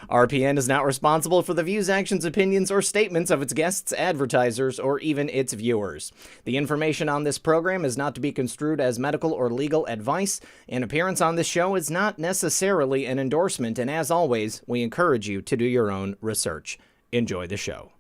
RPN is not responsible for the views, actions, opinions, or statements of its guests, advertisers, or even its viewers. The information on this program is not to be construed as medical or legal advice. An appearance on this show is not necessarily an endorsement, and as always, we encourage you to do your own research. Enjoy the show.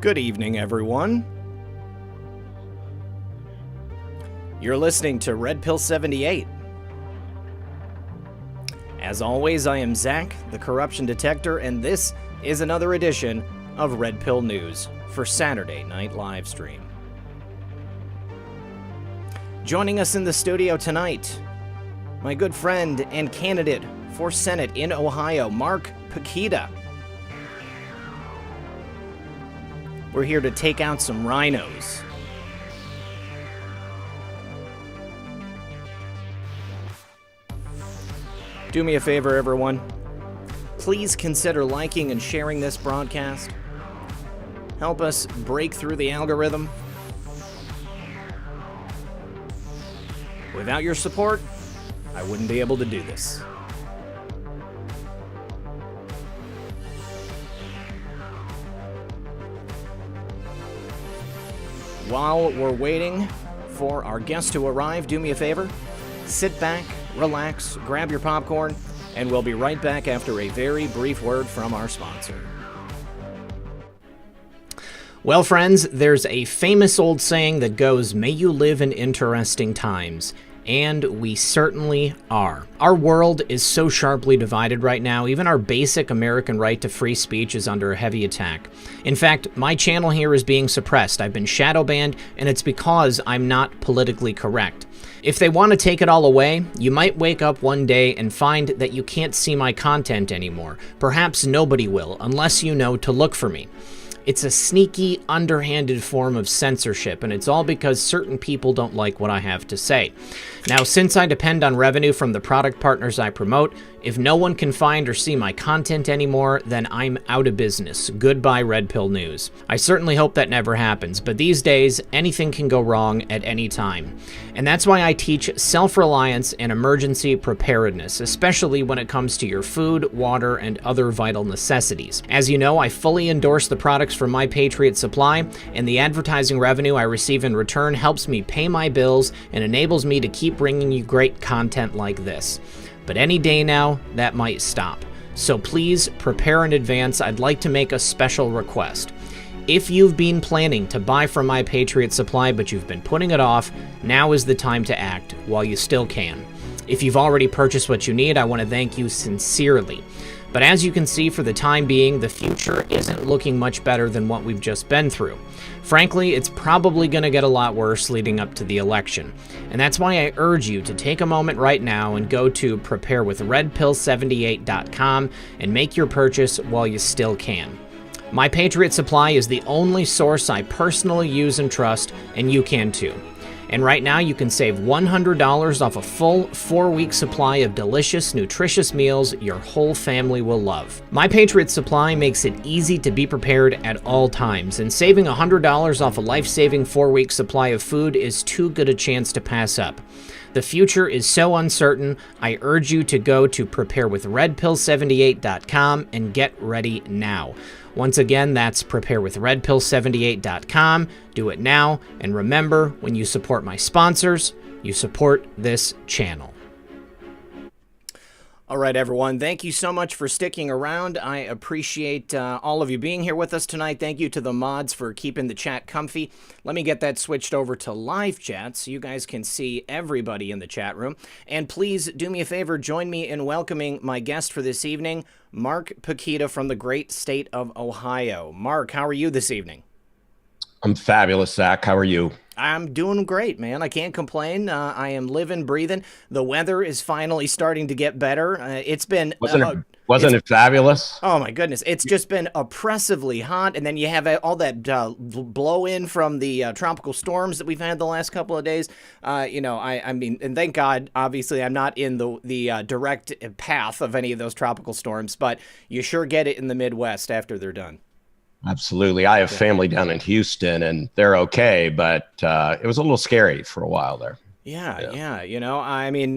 Good evening, everyone. You're listening to Red Pill 78. As always, I am Zach, the corruption detector, and this is another edition of Red Pill News for Saturday Night Livestream. Joining us in the studio tonight, my good friend and candidate for Senate in Ohio, Mark Pikita. We're here to take out some rhinos. Do me a favor, everyone. Please consider liking and sharing this broadcast. Help us break through the algorithm. Without your support, I wouldn't be able to do this. While we're waiting for our guest to arrive, do me a favor, sit back, relax, grab your popcorn, and we'll be right back after a very brief word from our sponsor. Well, friends, there's a famous old saying that goes, "May you live in interesting times." And we certainly are. Our world is so sharply divided right now, even our basic American right to free speech is under a heavy attack. In fact, my channel here is being suppressed. I've been shadow banned, and it's because I'm not politically correct. If they want to take it all away, you might wake up one day and find that you can't see my content anymore. Perhaps nobody will, unless you know to look for me. It's a sneaky, underhanded form of censorship, and it's all because certain people don't like what I have to say. Now, since I depend on revenue from the product partners I promote, if no one can find or see my content anymore, then I'm out of business. Goodbye, Red Pill News. I certainly hope that never happens, but these days, anything can go wrong at any time. And that's why I teach self-reliance and emergency preparedness, especially when it comes to your food, water, and other vital necessities. As you know, I fully endorse the products from My Patriot Supply, and the advertising revenue I receive in return helps me pay my bills and enables me to keep bringing you great content like this. But any day now, that might stop. So please prepare in advance. I'd like to make a special request. If you've been planning to buy from My Patriot Supply, but you've been putting it off, now is the time to act while you still can. If you've already purchased what you need, I want to thank you sincerely. But as you can see, for the time being, the future isn't looking much better than what we've just been through. Frankly, it's probably going to get a lot worse leading up to the election. And that's why I urge you to take a moment right now and go to preparewithredpill78.com and make your purchase while you still can. My Patriot Supply is the only source I personally use and trust, and you can too. And right now you can save $100 off a full 4-week supply of delicious, nutritious meals your whole family will love. My Patriot Supply makes it easy to be prepared at all times, and saving $100 off a life-saving 4-week supply of food is too good a chance to pass up. The future is so uncertain, I urge you to go to preparewithredpill78.com and get ready now. Once again, that's preparewithredpill78.com. Do it now, and remember, when you support my sponsors, you support this channel. All right, everyone, thank you so much for sticking around. I appreciate all of you being here with us tonight. Thank you to the mods for keeping the chat comfy. Let me get that switched over to live chat so you guys can see everybody in the chat room. And please do me a favor, join me in welcoming my guest for this evening, Mark Pikita from the great state of Ohio. Mark, how are you this evening? I'm fabulous, Zach. How are you? I'm doing great, man. I can't complain. I am living, breathing. The weather is finally starting to get better. It's been... Wasn't it fabulous? Oh my goodness, it's just been oppressively hot, and then you have all that blow in from the tropical storms that we've had the last couple of days. I mean, and thank God, obviously, I'm not in the direct path of any of those tropical storms, but you sure get it in the Midwest after they're done. Absolutely. I have family down in Houston, and they're okay, but it was a little scary for a while there. Yeah. I mean,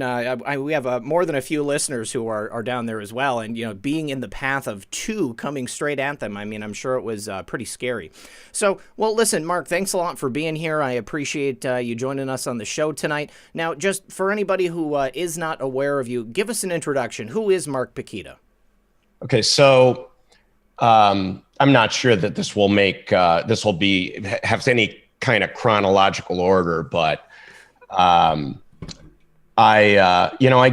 we have more than a few listeners who are down there as well. And, being in the path of two coming straight at them, I mean, I'm sure it was pretty scary. So, well, listen, Mark, thanks a lot for being here. I appreciate you joining us on the show tonight. Now, just for anybody who is not aware of you, give us an introduction. Who is Mark Pikita? Okay, so I'm not sure that this will have any kind of chronological order, but I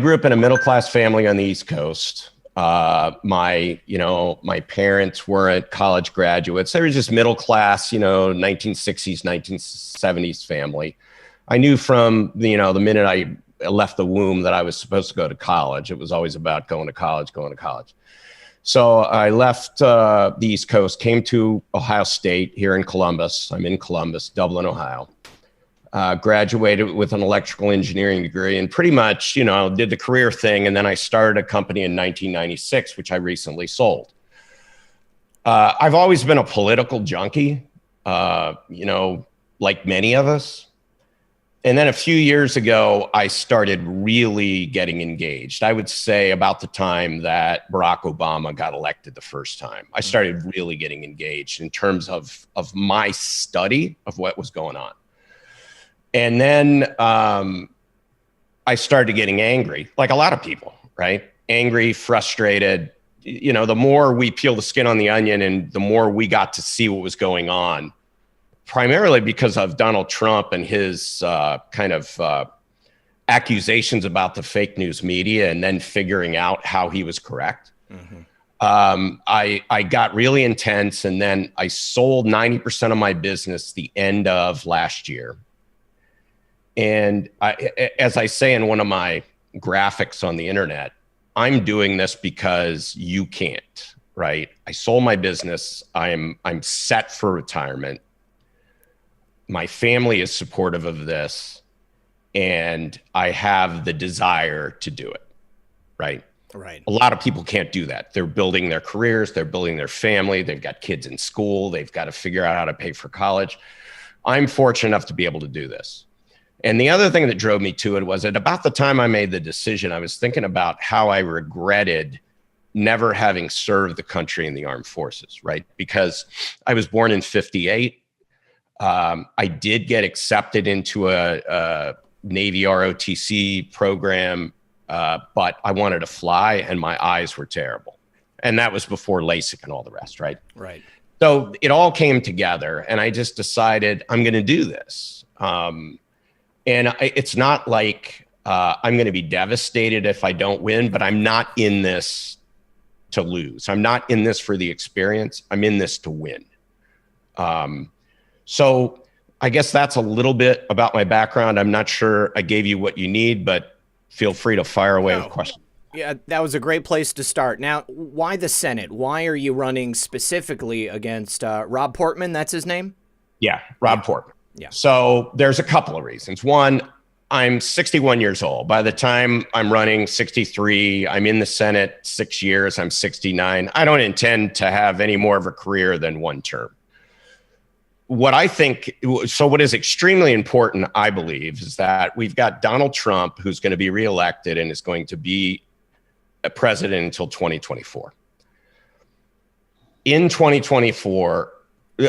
grew up in a middle-class family on the East Coast. My parents weren't college graduates. They were just middle-class, 1960s, 1970s family. I knew from, the minute I left the womb that I was supposed to go to college. It was always about going to college. So I left the East Coast, came to Ohio State here in Columbus. I'm in Columbus, Dublin, Ohio. Graduated with an electrical engineering degree and pretty much, did the career thing. And then I started a company in 1996, which I recently sold. I've always been a political junkie, like many of us. And then a few years ago, I started really getting engaged. I would say about the time that Barack Obama got elected the first time, I started really getting engaged in terms of my study of what was going on. And then I started getting angry, like a lot of people, right? Angry, frustrated. The more we peel the skin on the onion and the more we got to see what was going on, primarily because of Donald Trump and his accusations about the fake news media and then figuring out how he was correct. Mm-hmm. I got really intense, and then I sold 90% of my business the end of last year. And as I say in one of my graphics on the internet, I'm doing this because you can't, right? I sold my business. I'm set for retirement. My family is supportive of this, and I have the desire to do it, right? Right. A lot of people can't do that. They're building their careers. They're building their family. They've got kids in school. They've got to figure out how to pay for college. I'm fortunate enough to be able to do this. And the other thing that drove me to it was at about the time I made the decision, I was thinking about how I regretted never having served the country in the armed forces, right? Because I was born in 58. I did get accepted into a Navy ROTC program, but I wanted to fly and my eyes were terrible. And that was before LASIK and all the rest, right? Right. So it all came together and I just decided I'm going to do this. And it's not like I'm going to be devastated if I don't win, but I'm not in this to lose. I'm not in this for the experience. I'm in this to win. So I guess that's a little bit about my background. I'm not sure I gave you what you need, but feel free to fire away with questions. Yeah, that was a great place to start. Now, why the Senate? Why are you running specifically against Rob Portman? That's his name? Yeah, Rob Portman. Yeah. So there's a couple of reasons. One, I'm 61 years old. By the time I'm running 63, I'm in the Senate 6 years, I'm 69. I don't intend to have any more of a career than one term. What is extremely important, I believe, is that we've got Donald Trump, who's going to be reelected and is going to be a president until 2024. In 2024,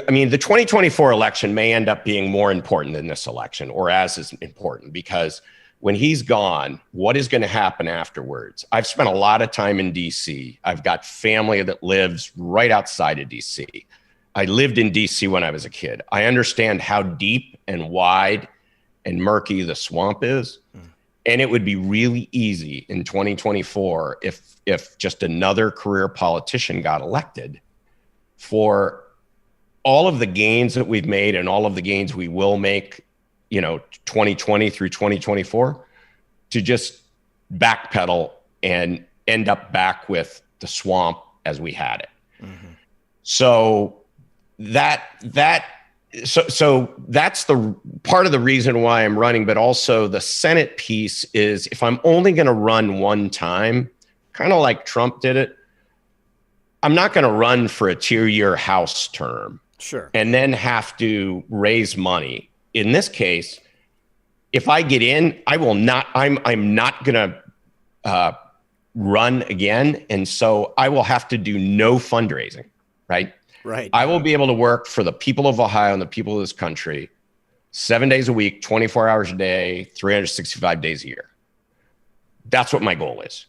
I mean, the 2024 election may end up being more important than this election, or as is important, because when he's gone, what is going to happen afterwards? I've spent a lot of time in DC. I've got family that lives right outside of DC. I lived in DC when I was a kid. I understand how deep and wide and murky the swamp is. And it would be really easy in 2024 if just another career politician got elected, for all of the gains that we've made and all of the gains we will make, 2020 through 2024, to just backpedal and end up back with the swamp as we had it. So so that's the part of the reason why I'm running, but also the Senate piece is if I'm only going to run one time, kind of like Trump did it, I'm not going to run for a 2-year House term. Sure. And then have to raise money. In this case, if I get in, I'm not going to run again. And so I will have to do no fundraising, right? Right. I will be able to work for the people of Ohio and the people of this country 7 days a week, 24 hours a day, 365 days a year. That's what my goal is.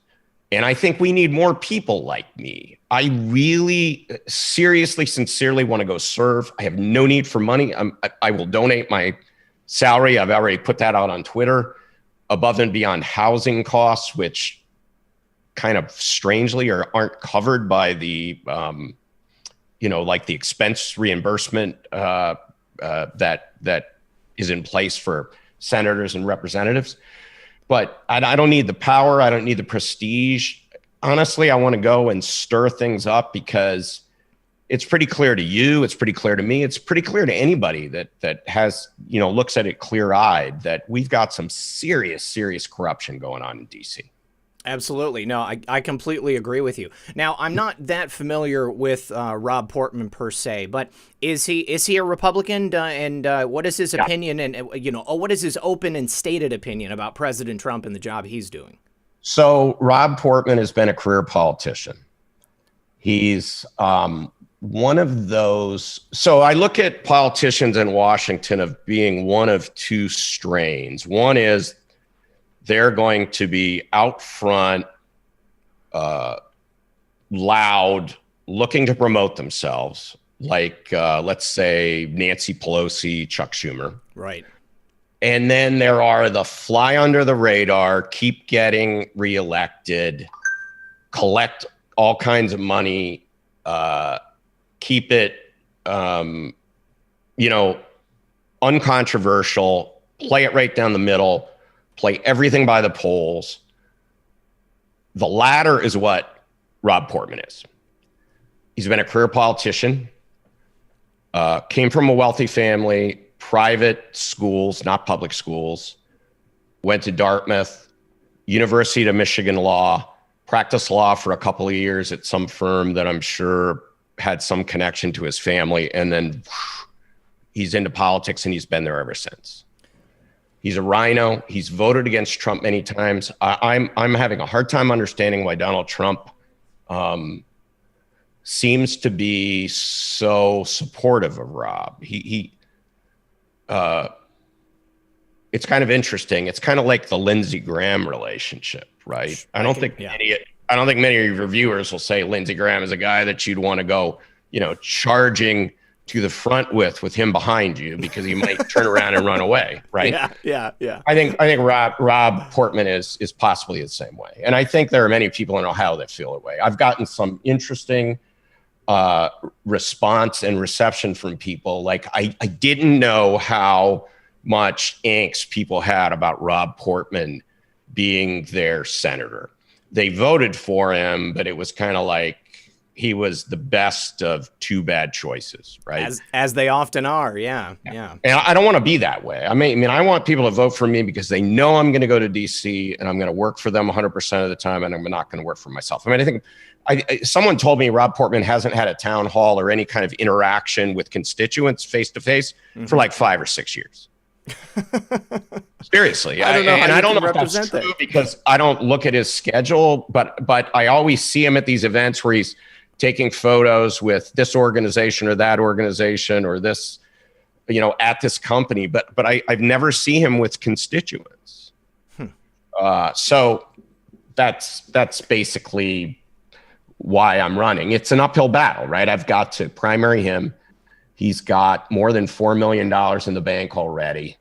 And I think we need more people like me. I really seriously, sincerely want to go serve. I have no need for money. I will donate my salary. I've already put that out on Twitter, above and beyond housing costs, which kind of strangely aren't covered by the like the expense reimbursement that is in place for senators and representatives. But I don't need the power. I don't need the prestige. Honestly, I want to go and stir things up because it's pretty clear to you. It's pretty clear to me. It's pretty clear to anybody that has, looks at it clear-eyed that we've got some serious corruption going on in DC. Absolutely. No, I completely agree with you. Now, I'm not that familiar with Rob Portman per se, but is he a Republican? And what is his opinion? And what is his open and stated opinion about President Trump and the job he's doing? So Rob Portman has been a career politician. He's one of those. So I look at politicians in Washington of being one of two strains. One is they're going to be out front, loud, looking to promote themselves, like, let's say, Nancy Pelosi, Chuck Schumer. Right. And then there are the fly under the radar, keep getting reelected, collect all kinds of money, keep it, uncontroversial, play it right down the middle, play everything by the polls. The latter is what Rob Portman is. He's been a career politician, came from a wealthy family, private schools, not public schools, went to Dartmouth, University of Michigan Law, practiced law for a couple of years at some firm that I'm sure had some connection to his family. And then he's into politics and he's been there ever since. He's a rhino. He's voted against Trump many times. I'm having a hard time understanding why Donald Trump seems to be so supportive of Rob. It's kind of interesting. It's kind of like the Lindsey Graham relationship, right? I don't think many of your viewers will say Lindsey Graham is a guy that you'd want to go, charging to the front with him behind you because he might turn around and run away, right? Yeah. I think Rob Portman is possibly the same way, and I think there are many people in Ohio that feel that way. I've gotten some interesting response and reception from people. Like I didn't know how much angst people had about Rob Portman being their senator. They voted for him, but it was kind of like he was the best of two bad choices, right? As they often are, yeah. And I don't want to be that way. I mean, I want people to vote for me because they know I'm going to go to DC and I'm going to work for them 100% of the time, and I'm not going to work for myself. I mean, I think someone told me Rob Portman hasn't had a town hall or any kind of interaction with constituents face to face for like 5 or 6 years. Seriously. I don't know if that's true because I don't look at his schedule, but I always see him at these events where he's taking photos with this organization or that organization or this, at this company, but I've never seen him with constituents. So that's basically why I'm running. It's an uphill battle, right? I've got to primary him. He's got more than $4 million in the bank already.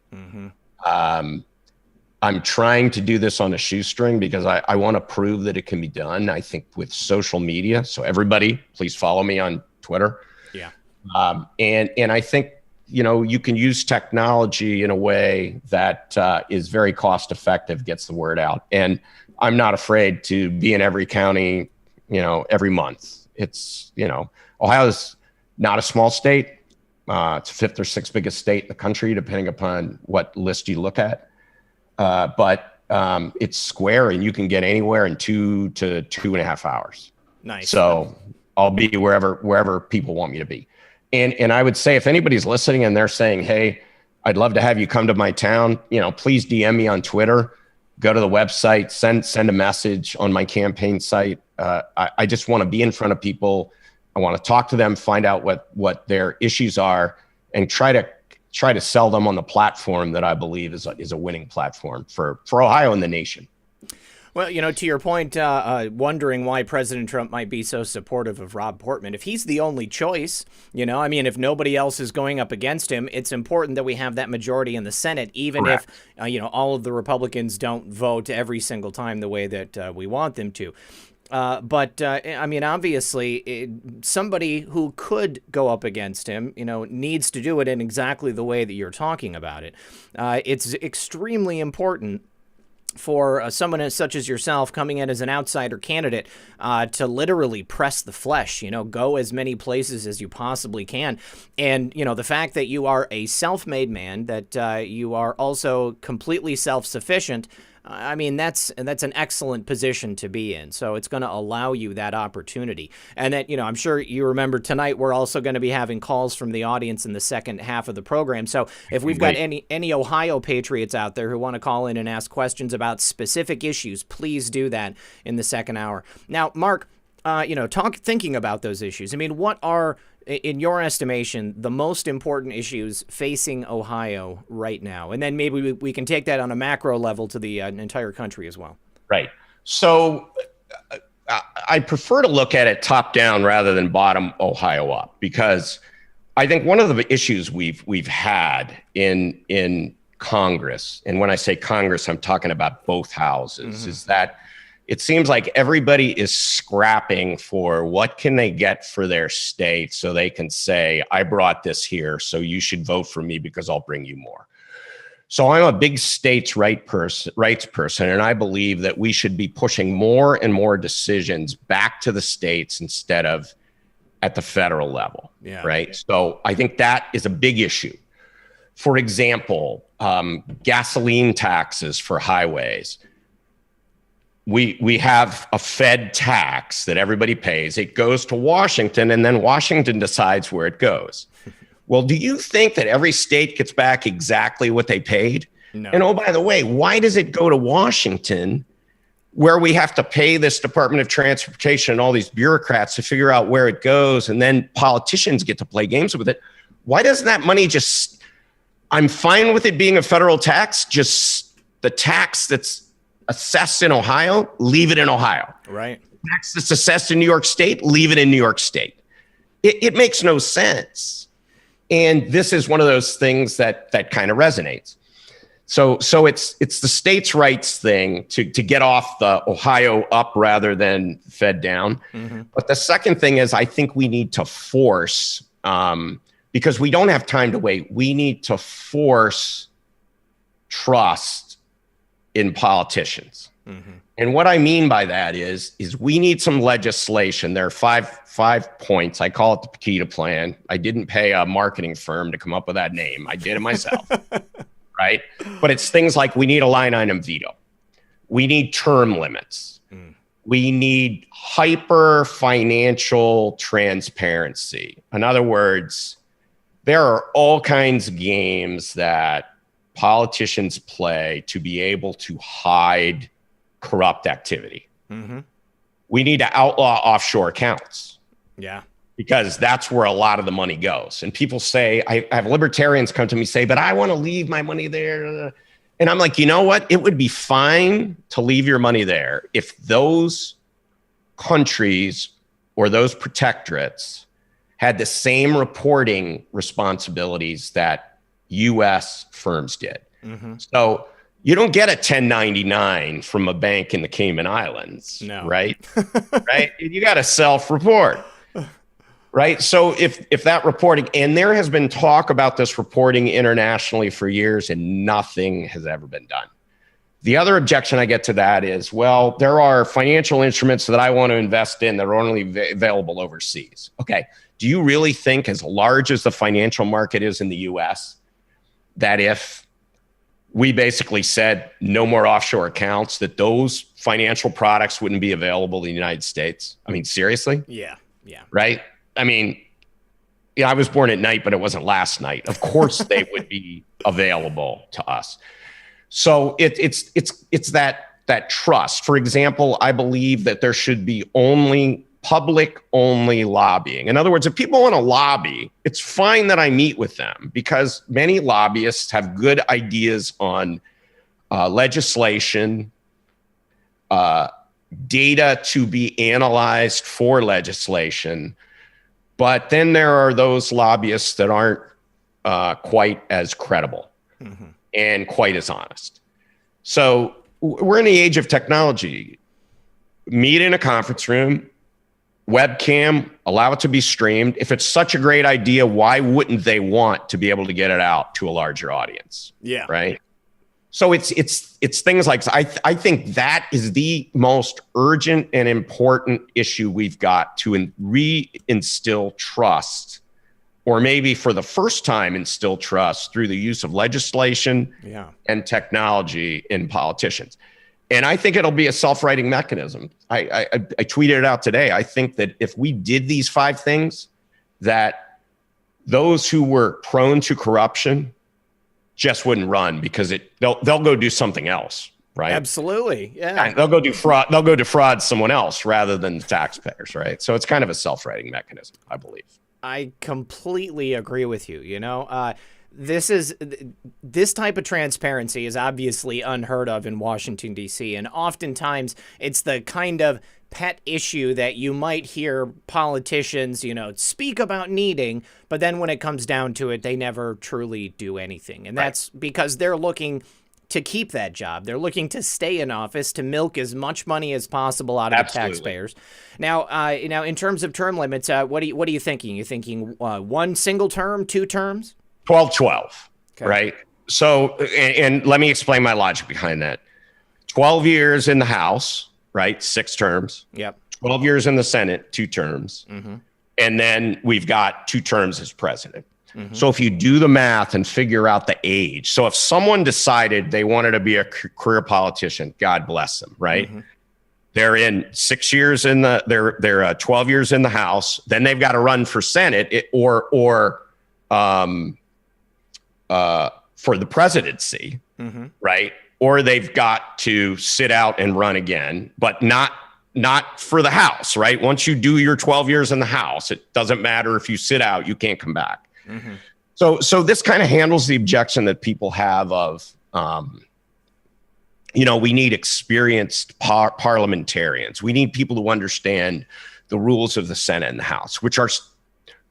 I'm trying to do this on a shoestring because I want to prove that it can be done. I think with social media. So everybody, please follow me on Twitter. Yeah. And I think, you can use technology in a way that is very cost effective, gets the word out. And I'm not afraid to be in every county, every month. It's, Ohio's not a small state. It's the 5th or 6th biggest state in the country, depending upon what list you look at. But it's square, and you can get anywhere in 2 to 2.5 hours. Nice. So I'll be wherever people want me to be. And I would say, if anybody's listening and they're saying, hey, I'd love to have you come to my town, please DM me on Twitter, go to the website, send a message on my campaign site. I just want to be in front of people. I want to talk to them, find out what their issues are, and try to sell them on the platform that I believe is a winning platform for Ohio and the nation. Well, to your point, wondering why President Trump might be so supportive of Rob Portman. If he's the only choice, if nobody else is going up against him, it's important that we have that majority in the Senate, even Correct. if, all of the Republicans don't vote every single time the way that we want them to. But obviously, somebody who could go up against him, needs to do it in exactly the way that you're talking about it. It's extremely important for someone such as yourself coming in as an outsider candidate to literally press the flesh, go as many places as you possibly can. And, the fact that you are a self-made man, that you are also completely self-sufficient, that's an excellent position to be in. So it's going to allow you that opportunity. And that, I'm sure you remember tonight, we're also going to be having calls from the audience in the second half of the program. So if we've got any Ohio patriots out there who want to call in and ask questions about specific issues, please do that in the second hour. Now, Mark, thinking about those issues, what are, in your estimation, the most important issues facing Ohio right now? And then maybe we can take that on a macro level to the entire country as well. Right. So I prefer to look at it top down rather than bottom Ohio up, because I think one of the issues we've had in Congress, and when I say Congress, I'm talking about both houses, is that it seems like everybody is scrapping for what can they get for their state so they can say, I brought this here, so you should vote for me because I'll bring you more. So I'm a big states' rights person, and I believe that we should be pushing more and more decisions back to the states instead of at the federal level, right? So I think that is a big issue. For example, gasoline taxes for highways. We have a Fed tax that everybody pays. It goes to Washington, and then Washington decides where it goes. Well, do you think that every state gets back exactly what they paid? No. And oh, by the way, why does it go to Washington, where we have to pay this Department of Transportation and all these bureaucrats to figure out where it goes, and then politicians get to play games with it? Why doesn't that money just, I'm fine with it being a federal tax, just the tax that's assessed in Ohio, leave it in Ohio. Right. Tax that's assessed in New York State, leave it in New York State. It makes no sense. And this is one of those things that kind of resonates. So it's the states' rights thing to get off the Ohio up rather than Fed down. But the second thing is, I think we need to force, because we don't have time to wait, we need to force trust in politicians. And what I mean by that is we need some legislation. There are five points. I call it the Pukita plan. I didn't pay a marketing firm to come up with that name. I did it myself, right? But it's things like, we need a line item veto. We need term limits. We need hyper financial transparency. In other words, there are all kinds of games that politicians play to be able to hide corrupt activity. We need to outlaw offshore accounts. Yeah. Because that's where a lot of the money goes. And people say, I have libertarians come to me say, but I want to leave my money there. And I'm like, you know what? It would be fine to leave your money there if those countries or those protectorates had the same reporting responsibilities that U.S. firms did. So you don't get a 1099 from a bank in the Cayman Islands, right? Right? You got to self-report, right? So if that reporting, and there has been talk about this reporting internationally for years, and nothing has ever been done. The other objection I get to that is, well, there are financial instruments that I want to invest in that are only available overseas. Okay. Do you really think, as large as the financial market is in the US, that if we basically said no more offshore accounts, that those financial products wouldn't be available in the United States? I mean, seriously? Yeah. Yeah. Right? I mean, I was born at night, but it wasn't last night. Of course they would be available to us. So it's that trust. For example, I believe that there should be only public-only lobbying. In other words, if people want to lobby, it's fine that I meet with them, because many lobbyists have good ideas on legislation, data to be analyzed for legislation. But then there are those lobbyists that aren't quite as credible and quite as honest. So we're in the age of technology. Meet in a conference room, webcam, allow it to be streamed. If it's such a great idea, why wouldn't they want to be able to get it out to a larger audience? Yeah. Right. So it's things like, I think that is the most urgent and important issue we've got to reinstill trust, or maybe for the first time instill trust through the use of legislation and technology in politicians. And I think it'll be a self-righting mechanism. I tweeted it out today. I think that if we did these 5 things, that those who were prone to corruption just wouldn't run, because they'll go do something else, right? Absolutely, yeah. And they'll go do fraud. They'll go defraud someone else rather than the taxpayers, right? So it's kind of a self-righting mechanism, I believe. I completely agree with you. You know, this type of transparency is obviously unheard of in Washington, D.C., and oftentimes it's the kind of pet issue that you might hear politicians, you know, speak about needing, but then when it comes down to it, they never truly do anything. And that's because they're looking to keep that job. They're looking to stay in office, to milk as much money as possible out of the taxpayers. Now, in terms of term limits, what are you thinking? You thinking 1 single term, 2 terms? 12-12, right? So, and let me explain my logic behind that. 12 years in the House, right? 6 terms. Yep. 12 years in the Senate, 2 terms. And then we've got 2 terms as president. So if you do the math and figure out the age, so if someone decided they wanted to be a career politician, God bless them, right? They're in 6 years in they're 12 years in the House, then they've got to run for Senate or for the presidency, right? Or they've got to sit out and run again, but not for the House, right? Once you do your 12 years in the House, it doesn't matter if you sit out, you can't come back. So this kind of handles the objection that people have of, we need experienced parliamentarians. We need people who understand the rules of the Senate and the House, which are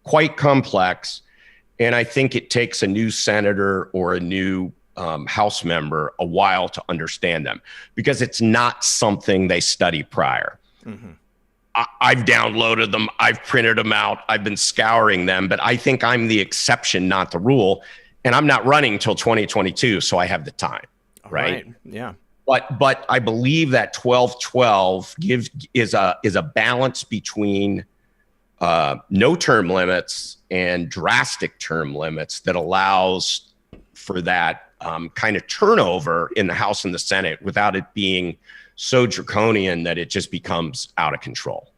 quite complex. And I think it takes a new senator or a new House member a while to understand them, because it's not something they study prior. I've downloaded them. I've printed them out. I've been scouring them, but I think I'm the exception, not the rule. And I'm not running until 2022, so I have the time, right? Yeah. But I believe that 12-12 is a balance between no term limits and drastic term limits that allows for that kind of turnover in the House and the Senate without it being so draconian that it just becomes out of control.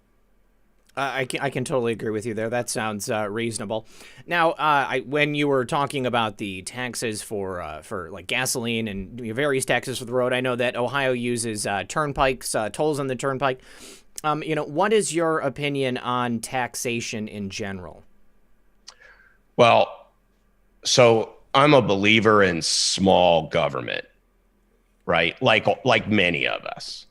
I can totally agree with you there. That sounds reasonable. Now, when you were talking about the taxes for like gasoline and various taxes for the road, I know that Ohio uses turnpikes, tolls on the turnpike. What is your opinion on taxation in general? Well, so I'm a believer in small government, right? Like many of us,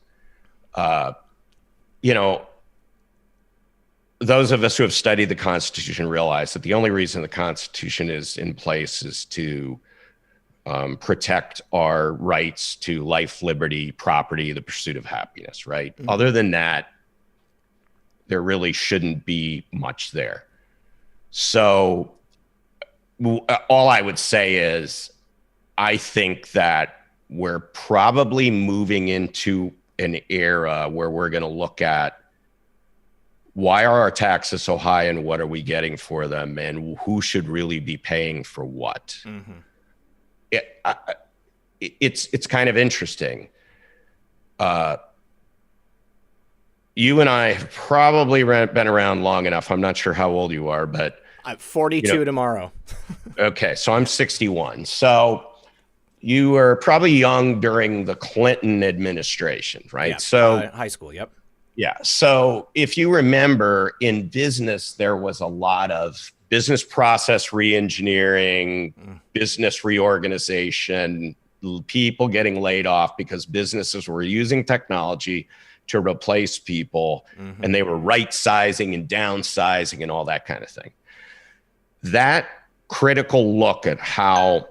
those of us who have studied the Constitution realize that the only reason the Constitution is in place is to protect our rights to life, liberty, property, the pursuit of happiness, right? Other than that, there really shouldn't be much there. So all I would say is, I think that we're probably moving into an era where we're going to look at why are our taxes so high and what are we getting for them and who should really be paying for what. It's kind of interesting. You and I have probably been around long enough. I'm not sure how old you are, but I'm 42 tomorrow. Okay, so I'm 61. So you were probably young during the Clinton administration, right? Yeah, so high school, yep. Yeah. So if you remember, in business, there was a lot of business process reengineering, business reorganization, people getting laid off because businesses were using technology to replace people, and they were right sizing and downsizing and all that kind of thing. That critical look at how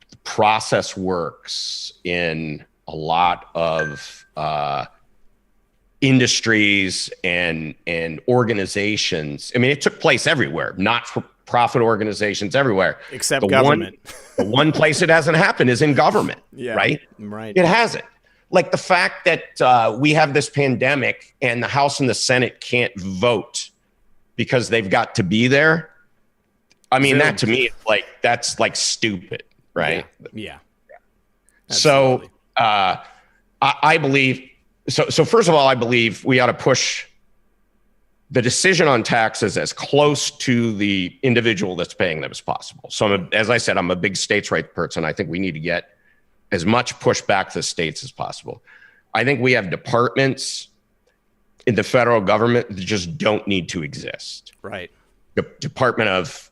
the process works in a lot of industries and organizations. I mean, it took place everywhere, not for profit organizations everywhere. Except government. The one place it hasn't happened is in government, right? Right. It hasn't. Like the fact that we have this pandemic and the House and the Senate can't vote because they've got to be there. I mean, that to me, that's like stupid, right? Yeah. So I believe, so first of all, I believe we ought to push the decision on taxes as close to the individual that's paying them as possible. So as I said, I'm a big states' rights person. I think we need to get as much pushback to the states as possible. I think we have departments in the federal government that just don't need to exist. Right. The Department of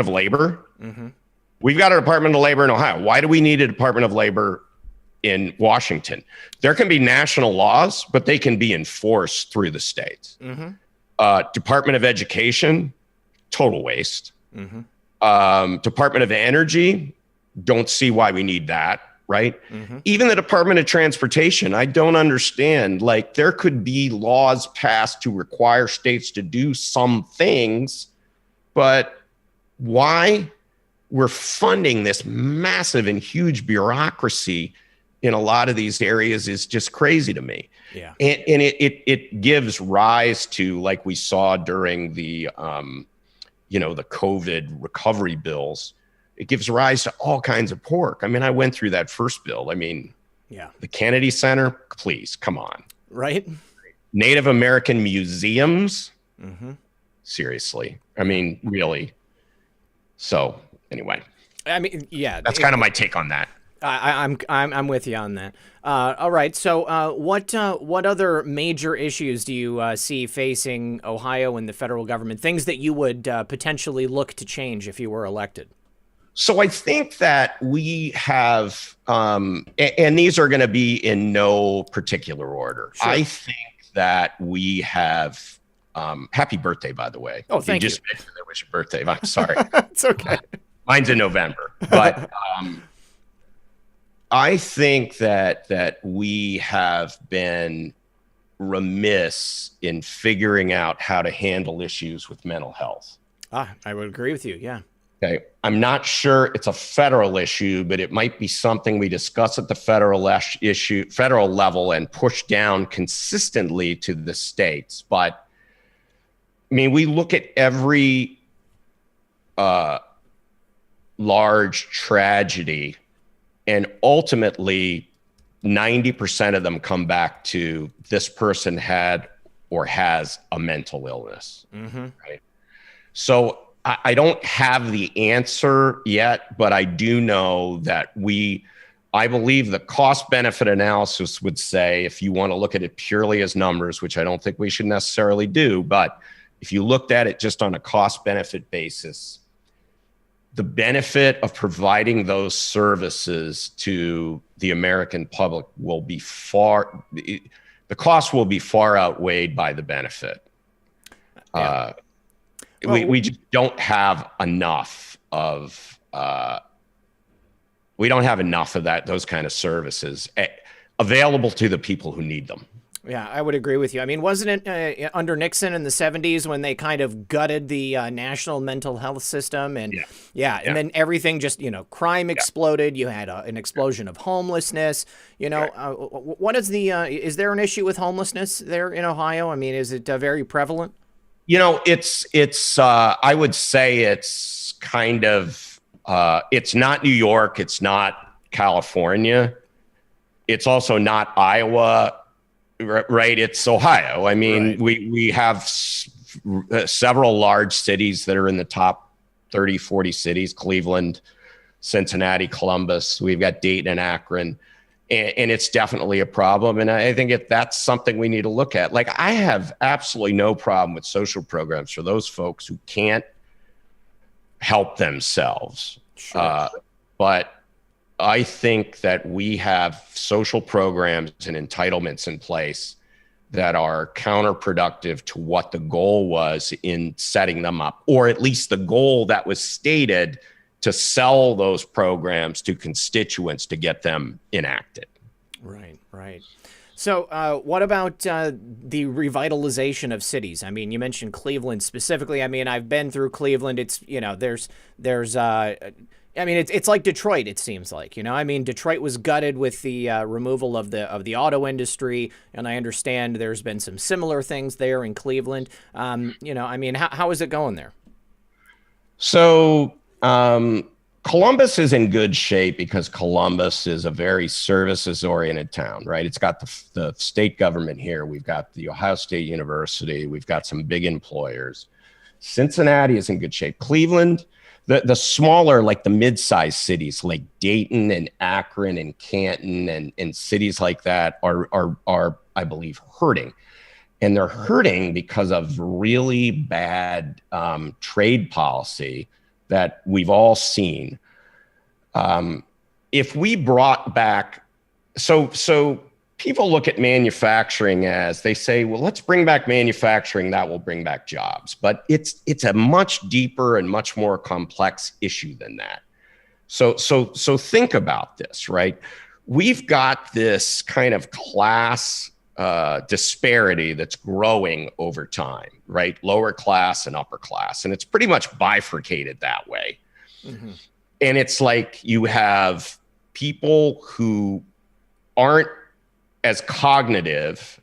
Labor. We've got a Department of Labor in Ohio. Why do we need a Department of Labor in Washington? There can be national laws, but they can be enforced through the states. Department of Education, total waste. Department of Energy, don't see why we need that, right? Even the Department of Transportation, I don't understand. Like, there could be laws passed to require states to do some things, but why we're funding this massive and huge bureaucracy in a lot of these areas is just crazy to me. Yeah. And it gives rise to, like we saw during the the COVID recovery bills, it gives rise to all kinds of pork. I mean, I went through that first bill. I mean, the Kennedy Center, please, come on. Right. Native American museums. Seriously. I mean, really. So anyway. I mean, yeah. That's kind of my take on that. I'm with you on that. All right. So, what other major issues do you see facing Ohio and the federal government? Things that you would potentially look to change if you were elected? So I think that we have, and these are going to be in no particular order. Sure. I think that we have. Happy birthday, by the way. Oh, thank you. Just mentioned that was your birthday. I'm sorry. It's okay. Mine's in November, but. I think that we have been remiss in figuring out how to handle issues with mental health. I would agree with you. Yeah. Okay. I'm not sure it's a federal issue, but it might be something we discuss at the federal level and push down consistently to the states. But I mean, we look at every large tragedy, and ultimately, 90% of them come back to this person had or has a mental illness. Right? So I don't have the answer yet, but I do know that I believe the cost benefit analysis would say, if you want to look at it purely as numbers, which I don't think we should necessarily do, but if you looked at it just on a cost benefit basis, the benefit of providing those services to the American public will be the cost will be far outweighed by the benefit. Yeah. We just don't have enough of, those kind of services available to the people who need them. Yeah, I would agree with you. I mean, wasn't it under Nixon in the 70s when they kind of gutted the national mental health system? And and then everything just, crime exploded. You had an explosion of homelessness. What is there an issue with homelessness there in Ohio? I mean, is it very prevalent? I would say it's kind of, it's not New York. It's not California. It's also not Iowa. Right, it's Ohio. I mean, we have several large cities that are in the top 30, 40 cities: Cleveland, Cincinnati, Columbus. We've got Dayton and Akron, and it's definitely a problem. And I think that's something we need to look at. Like, I have absolutely no problem with social programs for those folks who can't help themselves. Sure. But I think that we have social programs and entitlements in place that are counterproductive to what the goal was in setting them up, or at least the goal that was stated to sell those programs to constituents to get them enacted. Right. So what about the revitalization of cities? I mean, you mentioned Cleveland specifically. I mean, I've been through Cleveland. It's, I mean, it's like Detroit, it seems like. I mean, Detroit was gutted with the removal of the auto industry, and I understand there's been some similar things there in Cleveland. I mean, how is it going there? So Columbus is in good shape because Columbus is a very services-oriented town, right? It's got the state government here. We've got the Ohio State University. We've got some big employers. Cincinnati is in good shape. Cleveland, the smaller, like the mid-sized cities like Dayton and Akron and Canton and cities like that are I believe, hurting. And they're hurting because of really bad trade policy that we've all seen. If we brought back, so people look at manufacturing as, they say, well, let's bring back manufacturing, that will bring back jobs. But it's a much deeper and much more complex issue than that. So think about this, right? We've got this kind of class disparity that's growing over time, right? Lower class and upper class. And it's pretty much bifurcated that way. Mm-hmm. And it's like you have people who aren't as cognitively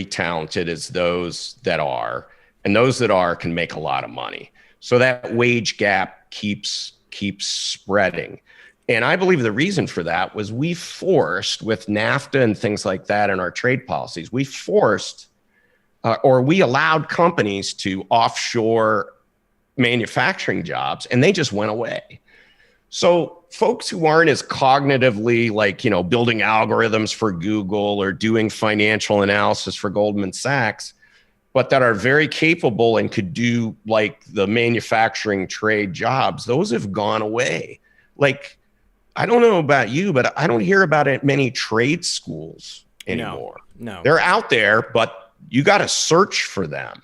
talented as those that are, and those that are can make a lot of money. So that wage gap keeps spreading. And I believe the reason for that was we forced, with NAFTA and things like that in our trade policies, we forced or we allowed companies to offshore manufacturing jobs, and they just went away. So folks who aren't as cognitively, like, building algorithms for Google or doing financial analysis for Goldman Sachs, but that are very capable and could do like the manufacturing trade jobs, those have gone away. Like, I don't know about you, but I don't hear about it many trade schools anymore. No. They're out there, but you got to search for them.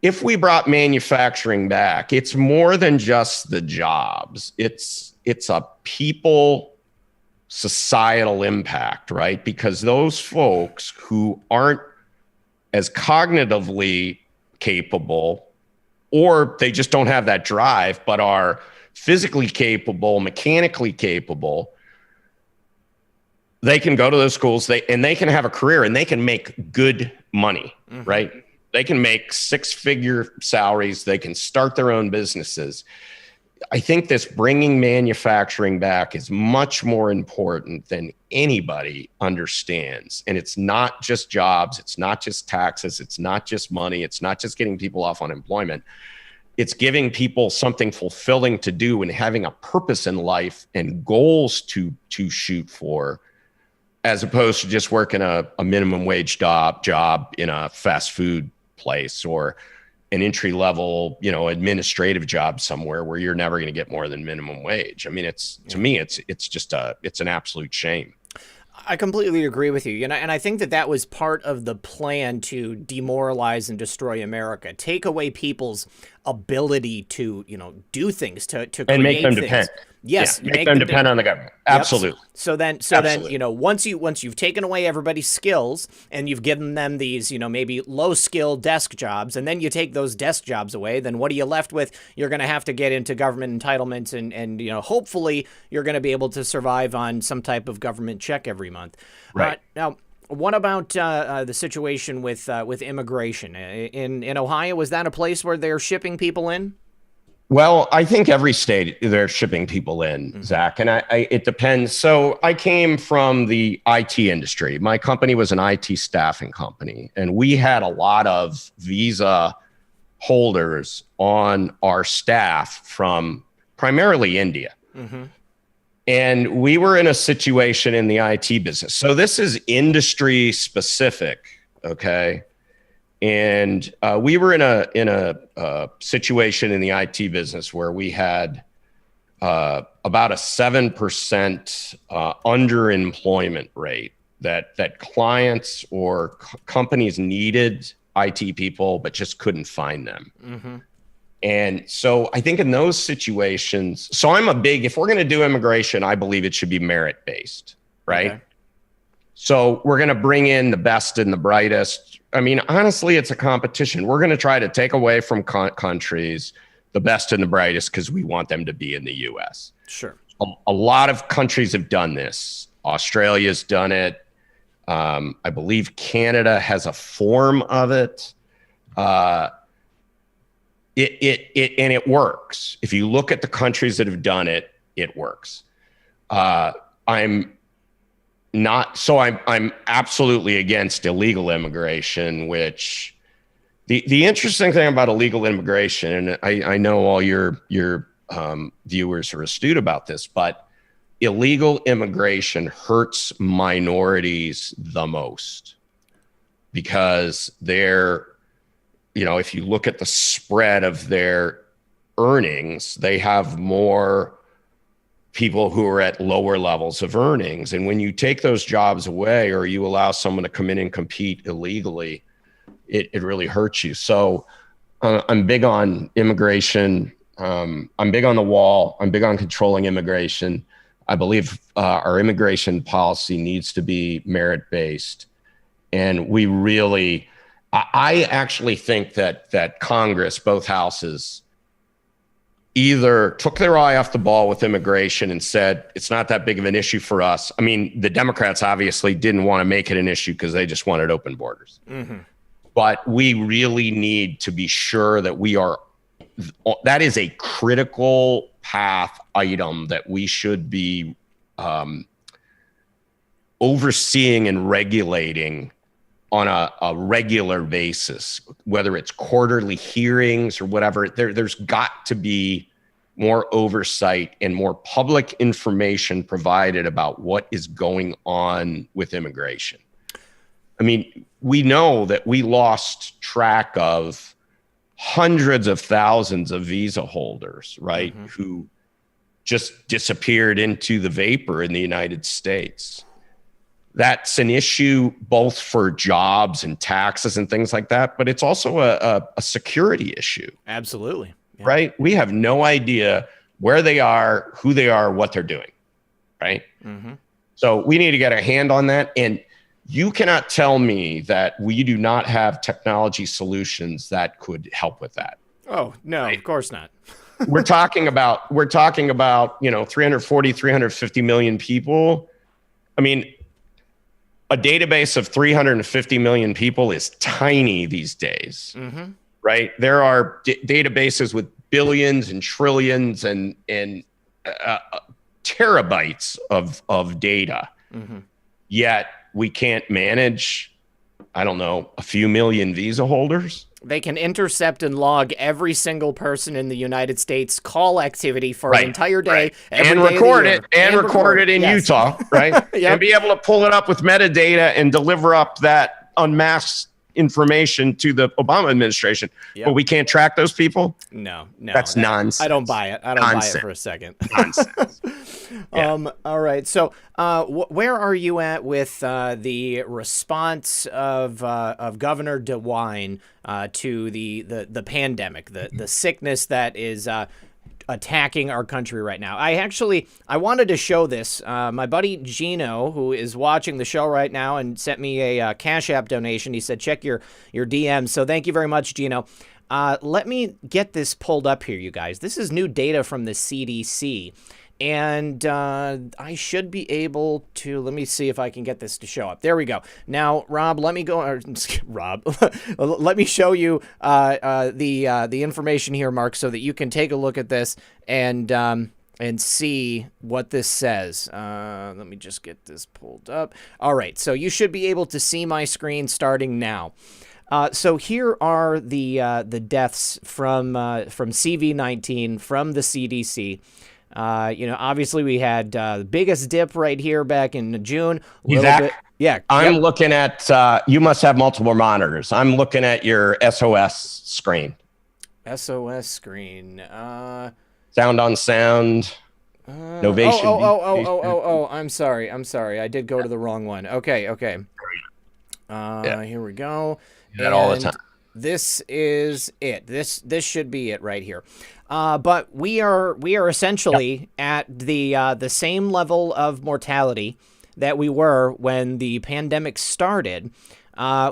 If we brought manufacturing back, it's more than just the jobs. It's a people societal impact, right? Because those folks who aren't as cognitively capable, or they just don't have that drive, but are physically capable, mechanically capable, they can go to those schools, and they can have a career, and they can make good money, mm-hmm. right? They can make six-figure salaries. They can start their own businesses. I think this bringing manufacturing back is much more important than anybody understands. And it's not just jobs. It's not just taxes. It's not just money. It's not just getting people off unemployment. It's giving people something fulfilling to do and having a purpose in life and goals to shoot for, as opposed to just working a minimum wage job in a fast food place or an entry level, administrative job somewhere where you're never going to get more than minimum wage. I mean, to me, it's an absolute shame. I completely agree with you. And I think that was part of the plan to demoralize and destroy America. Take away people's ability to, do things, to and make them things. depend. Yes, Yeah, make them depend on the government. Absolutely. Yep. So then, you know, once you've taken away everybody's skills and you've given them these, you know, maybe low skill desk jobs, and then you take those desk jobs away, then what are you left with? You're going to have to get into government entitlements, and you know, hopefully you're going to be able to survive on some type of government check every month. Right. Now, what about the situation with immigration in Ohio? Was that a place where they're shipping people in? Well, I think every state they're shipping people in, Zach, and it depends. So I came from the IT industry. My company was an IT staffing company, and we had a lot of visa holders on our staff from primarily India. And we were in a situation in the IT business. So this is industry specific, okay? And we were in a situation in the IT business where we had about a 7% underemployment rate that clients or companies needed IT people but just couldn't find them. And so I think in those situations, so I'm if we're going to do immigration, I believe it should be merit based, right? Okay. So we're going to bring in the best and the brightest. I mean, honestly, it's a competition. We're going to try to take away from countries the best and the brightest because we want them to be in the U.S. Sure. A lot of countries have done this. Australia's done it. I believe Canada has a form of it. It works. If you look at the countries that have done it, it works. I'm absolutely against illegal immigration, which the interesting thing about illegal immigration, and I know all your viewers are astute about this, but illegal immigration hurts minorities the most because they're, you know, if you look at the spread of their earnings, they have more people who are at lower levels of earnings. And when you take those jobs away or you allow someone to come in and compete illegally, it really hurts you. So I'm big on immigration. I'm big on the wall. I'm big on controlling immigration. I believe our immigration policy needs to be merit-based. And we really, I actually think that Congress, both houses, either took their eye off the ball with immigration and said, it's not that big of an issue for us. I mean, the Democrats obviously didn't want to make it an issue because they just wanted open borders. But we really need to be sure that that is a critical path item that we should be overseeing and regulating on a regular basis, whether it's quarterly hearings or whatever. There's got to be more oversight and more public information provided about what is going on with immigration. I mean, we know that we lost track of hundreds of thousands of visa holders, right, who just disappeared into the vapor in the United States. That's an issue both for jobs and taxes and things like that, but it's also a security issue. Absolutely. Yeah. Right? We have no idea where they are, who they are, what they're doing, right? So we need to get a hand on that. And you cannot tell me that we do not have technology solutions that could help with that. Oh, no, right? Of course not. we're talking about, 340, 350 million people. I mean, a database of 350 million people is tiny these days, right? There are databases with billions and trillions and terabytes of data. Yet we can't manage, I don't know, a few million visa holders. They can intercept and log every single person in the United States call activity for an entire day. And record it in Utah, right? And be able to pull it up with metadata and deliver up that unmasked information to the Obama administration. But we can't track those people? No. That's nonsense. I don't buy it. I don't buy it for a second. Nonsense. All right. So where are you at with the response of Governor DeWine to the pandemic, the sickness that is attacking our country right now. I wanted to show this. My buddy Gino, who is watching the show right now and sent me a Cash App donation. He said, check your DMs. So thank you very much, Gino. Let me get this pulled up here, you guys. This is new data from the CDC. And I should be able to, let me see if I can get this to show up. There we go. Now, Rob, let me go, Rob, let me show you the information here, Mark, so that you can take a look at this and see what this says. Let me just get this pulled up. All right, so you should be able to see my screen starting now. So here are the deaths from CV-19 from the CDC. Obviously we had the biggest dip right here back in June. Yeah. I'm looking at, you must have multiple monitors. I'm looking at your SOS screen. SOS screen. Sound on sound. Novation. Oh, I'm sorry. I did go to the wrong one. Okay. Here we go. That all the time. This is it. This should be it right here. But we are essentially at the same level of mortality that we were when the pandemic started,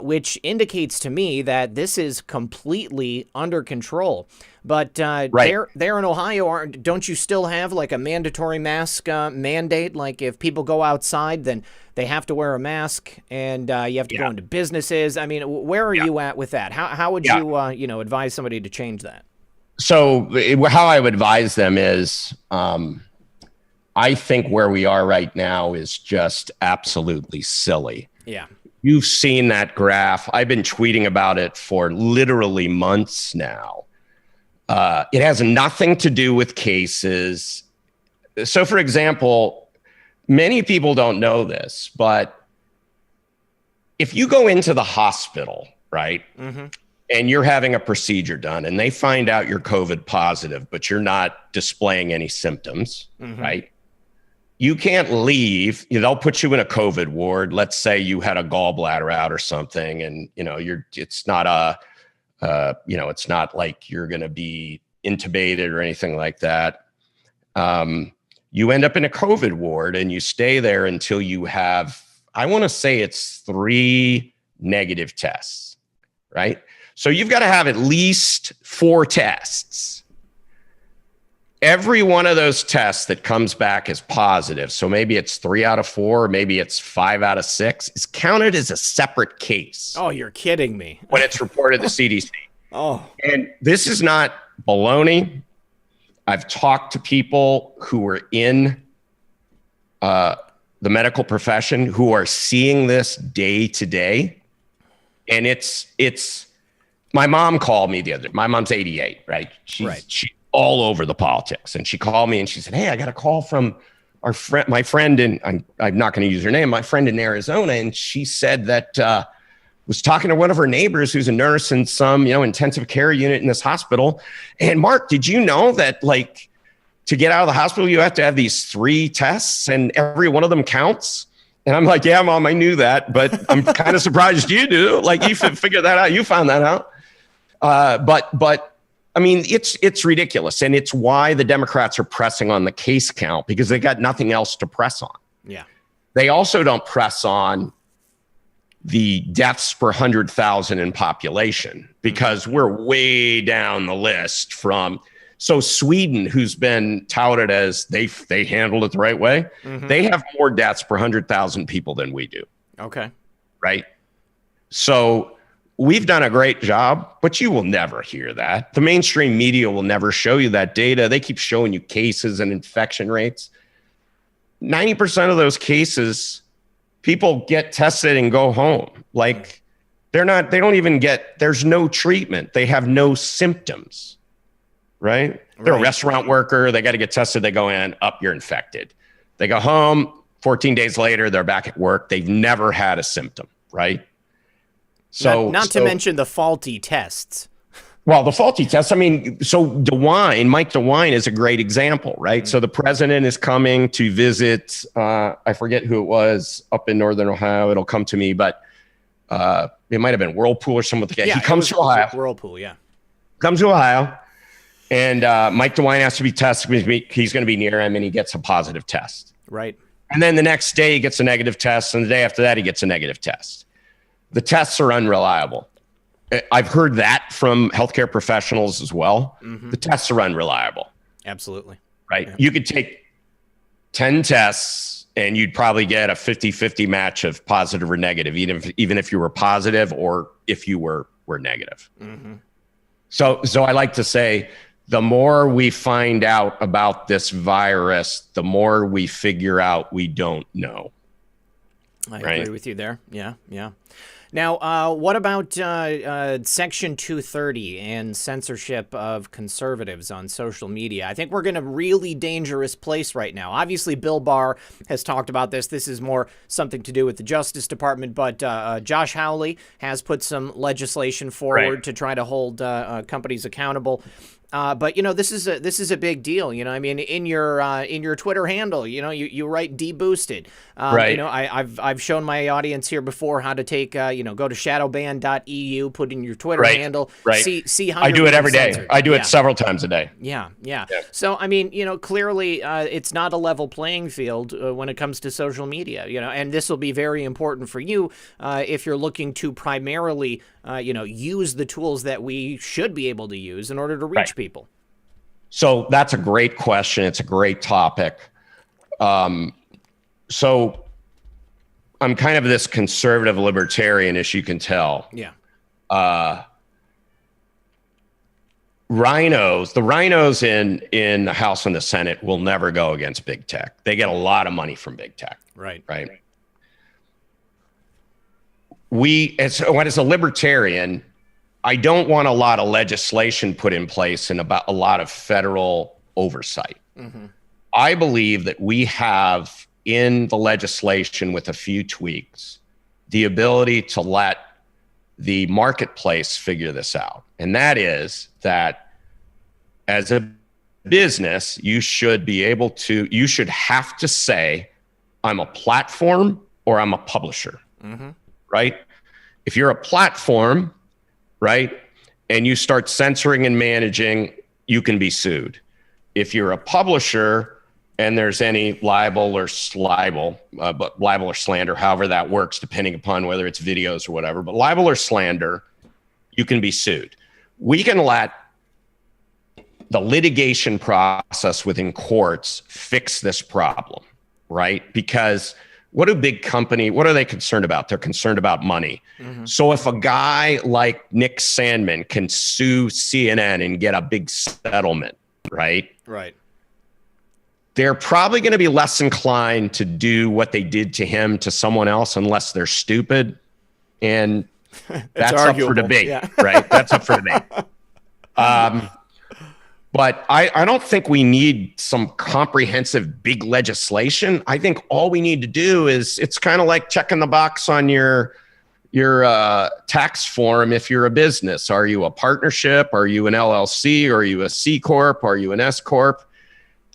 which indicates to me that this is completely under control. But there in Ohio, don't you still have like a mandatory mask mandate? Like if people go outside, then they have to wear a mask, and you have to go into businesses. I mean, where are you at with that? How would you advise somebody to change that? So how I would advise them is, I think where we are right now is just absolutely silly. Yeah. You've seen that graph. I've been tweeting about it for literally months now. It has nothing to do with cases. So, for example, many people don't know this, but if you go into the hospital, right, and you're having a procedure done and they find out you're COVID positive, but you're not displaying any symptoms, right? You can't leave. They'll put you in a COVID ward. Let's say you had a gallbladder out or something, and it's not it's not like you're going to be intubated or anything like that. You end up in a COVID ward and you stay there until you have, I want to say it's 3 negative tests, right? So you've got to have at least 4 tests. Every one of those tests that comes back as positive, so maybe it's 3 out of 4, or maybe it's 5 out of 6, is counted as a separate case. Oh, you're kidding me. When it's reported to CDC. Oh. And this is not baloney. I've talked to people who are in the medical profession who are seeing this day to day. And it's my mom called me the other day. My mom's 88, right? She's all over the politics. And she called me and she said, hey, I got a call from my friend in, I'm not going to use her name, my friend in Arizona. And she said that, was talking to one of her neighbors who's a nurse in some, intensive care unit in this hospital. And Mark, did you know that like to get out of the hospital, you have to have these 3 tests and every one of them counts? And I'm like, yeah, Mom, I knew that, but I'm kind of surprised you do. Like you figured that out. You found that out. But I mean, it's ridiculous. And it's why the Democrats are pressing on the case count, because they got nothing else to press on. Yeah. They also don't press on the deaths per 100,000 in population, because we're way down the list from, so Sweden, who's been touted as they handled it the right way, they have more deaths per 100,000 people than we do. Okay. Right. So we've done a great job, but you will never hear that. The mainstream media will never show you that data. They keep showing you cases and infection rates. 90% of those cases, people get tested and go home. Like they don't even there's no treatment. They have no symptoms, right? They're a restaurant worker. They got to get tested. They go in, you're infected. They go home 14 days later, they're back at work. They've never had a symptom, right? So not to mention the faulty tests. Well, the faulty tests, I mean, so Mike DeWine is a great example, right? So the president is coming to visit, I forget who it was, up in Northern Ohio. It'll come to me, but it might have been Whirlpool or something. Yeah, he comes to Ohio. Whirlpool, yeah. Comes to Ohio. And Mike DeWine has to be tested because he's going to be near him, and he gets a positive test. Right. And then the next day he gets a negative test, and the day after that he gets a negative test. The tests are unreliable. I've heard that from healthcare professionals as well. The tests are unreliable. Absolutely. Right. Yeah. You could take 10 tests and you'd probably get a 50-50 match of positive or negative, even if you were positive or if you were negative. So I like to say, the more we find out about this virus, the more we figure out we don't know. I agree with you there. Yeah. Now, what about Section 230 and censorship of conservatives on social media? I think we're in a really dangerous place right now. Obviously, Bill Barr has talked about this. This is more something to do with the Justice Department, but Josh Hawley has put some legislation forward to try to hold companies accountable. But this is a big deal. I mean, in your Twitter handle, you write deboosted. I've shown my audience here before how to take go to shadowban.eu, put in your Twitter handle, see how I do it every day. I do it several times a day. Yeah. So I mean, clearly it's not a level playing field when it comes to social media. And this will be very important for you if you're looking to primarily use the tools that we should be able to use in order to reach people. So that's a great question. It's a great topic. So I'm kind of this conservative libertarian, as you can tell. Yeah. The rhinos in the House and the Senate will never go against big tech. They get a lot of money from big tech. Right. As a libertarian, I don't want a lot of legislation put in place and about a lot of federal oversight. I believe that we have in the legislation, with a few tweaks, the ability to let the marketplace figure this out. And that is that as a business, you should have to say, I'm a platform or I'm a publisher. Right? If you're a platform, right, and you start censoring and managing, you can be sued. If you're a publisher and there's any libel or slander, however that works, depending upon whether it's videos or whatever, but libel or slander, you can be sued. We can let the litigation process within courts fix this problem, right? Because what are they concerned about? They're concerned about money. So if a guy like Nick Sandman can sue CNN and get a big settlement, right? They're probably going to be less inclined to do what they did to him to someone else unless they're stupid. And that's up for debate, right? That's up for debate. But I don't think we need some comprehensive big legislation. I think all we need to do is, it's kind of like checking the box on your tax form if you're a business. Are you a partnership? Are you an LLC? Are you a C Corp? Are you an S Corp?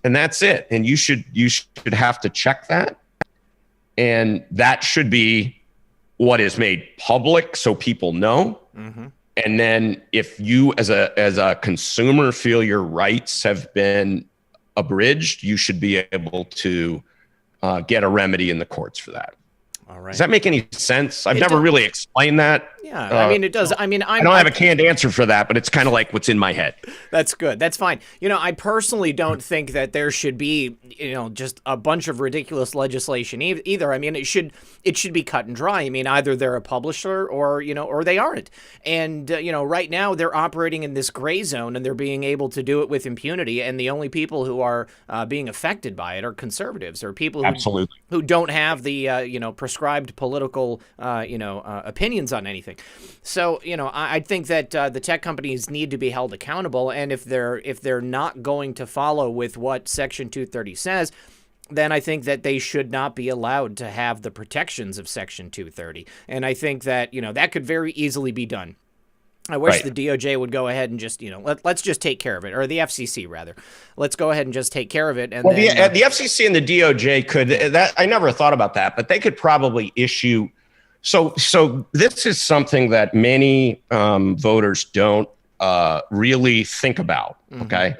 And that's it. And you should have to check that. And that should be what is made public so people know. And then if you as a consumer feel your rights have been abridged, you should be able to get a remedy in the courts for that. All right. Does that make any sense? I've never really explained that. Yeah, I mean, it does. I mean, I don't have a canned answer for that, but it's kind of like what's in my head. That's good. That's fine. You know, I personally don't think that there should be, you know, just a bunch of ridiculous legislation either. I mean, it should be cut and dry. I mean, either they're a publisher or, you know, or they aren't. And, you know, right now they're operating in this gray zone and they're being able to do it with impunity. And the only people who are being affected by it are conservatives or people who don't have the, you know, prescribed political, opinions on anything. So, you know, I think that the tech companies need to be held accountable. And if they're not going to follow with what Section 230 says, then I think that they should not be allowed to have the protections of Section 230. And I think that, you know, that could very easily be done. I wish the DOJ would go ahead and just, you know, let's just take care of it, or the FCC rather. Let's go ahead and just take care of it. And well, then, the FCC and the DOJ could. That I never thought about that, but they could probably issue. So this is something that many voters don't really think about. Okay.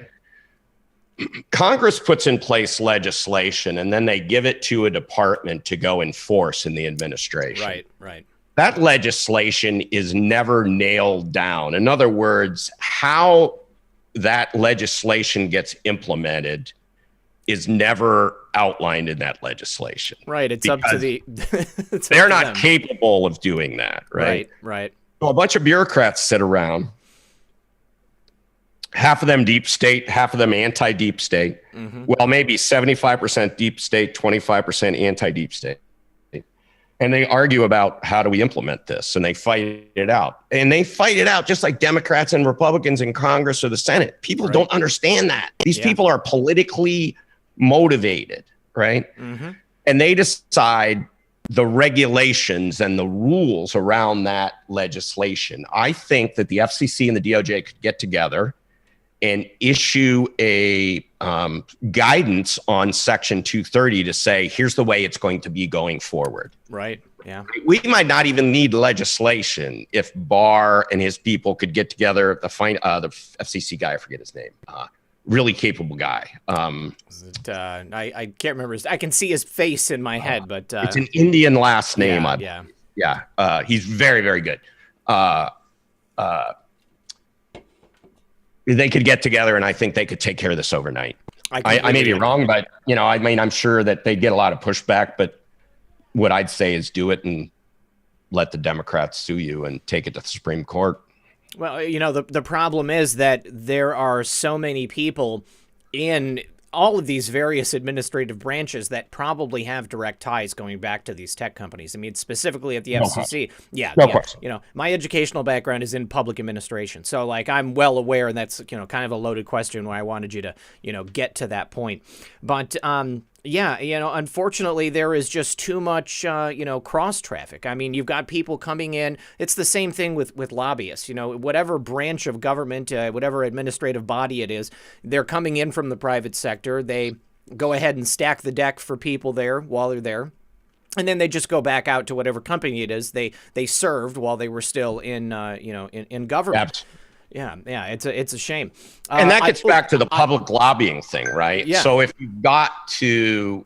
Congress puts in place legislation and then they give it to a department to go enforce in the administration. Right. That legislation is never nailed down. In other words, how that legislation gets implemented is never outlined in that legislation. Right. It's up to the. They're not capable of doing that. Right. So a bunch of bureaucrats sit around. Half of them deep state, half of them anti-deep state. Well, maybe 75% deep state, 25% anti-deep state. And they argue about how do we implement this, and they fight it out. And they fight it out just like Democrats and Republicans in Congress or the Senate. People don't understand that. These people are politically motivated, right? And they decide the regulations and the rules around that legislation. I think that the FCC and the DOJ could get together and issue a guidance on Section 230 to say, here's the way it's going to be going forward. Right. Yeah. We might not even need legislation if Barr and his people could get together. The FCC guy, I forget his name, really capable guy. I can't remember. I can see his face in my head, but it's an Indian last name. Yeah. He's very, very good. They could get together, and I think they could take care of this overnight. I may be wrong, but I'm sure that they'd get a lot of pushback. But what I'd say is do it and let the Democrats sue you and take it to the Supreme Court. Well, the problem is that there are so many people in all of these various administrative branches that probably have direct ties going back to these tech companies. I mean, specifically at the FCC. Of course. My educational background is in public administration. So I'm well aware, and that's, kind of a loaded question where I wanted you to, get to that point. But, unfortunately, there is just too much, cross traffic. I mean, you've got people coming in. It's the same thing with lobbyists. Whatever branch of government, whatever administrative body it is, they're coming in from the private sector. They go ahead and stack the deck for people there while they're there. And then they just go back out to whatever company it is they served while they were still in government. Yeah, it's a shame. And that gets back to the public lobbying thing, right? Yeah. So if you've got to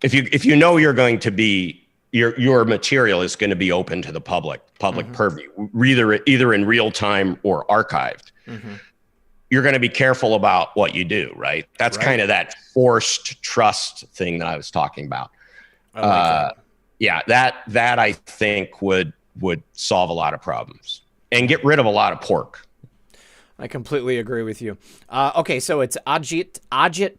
if you know you're going to be your material is going to be open to the public purview, either in real time or archived. You're going to be careful about what you do, right? That's kind of that forced trust thing that I was talking about. I like that. Yeah, that I think would solve a lot of problems and get rid of a lot of pork. I completely agree with you. Okay, so it's Ajit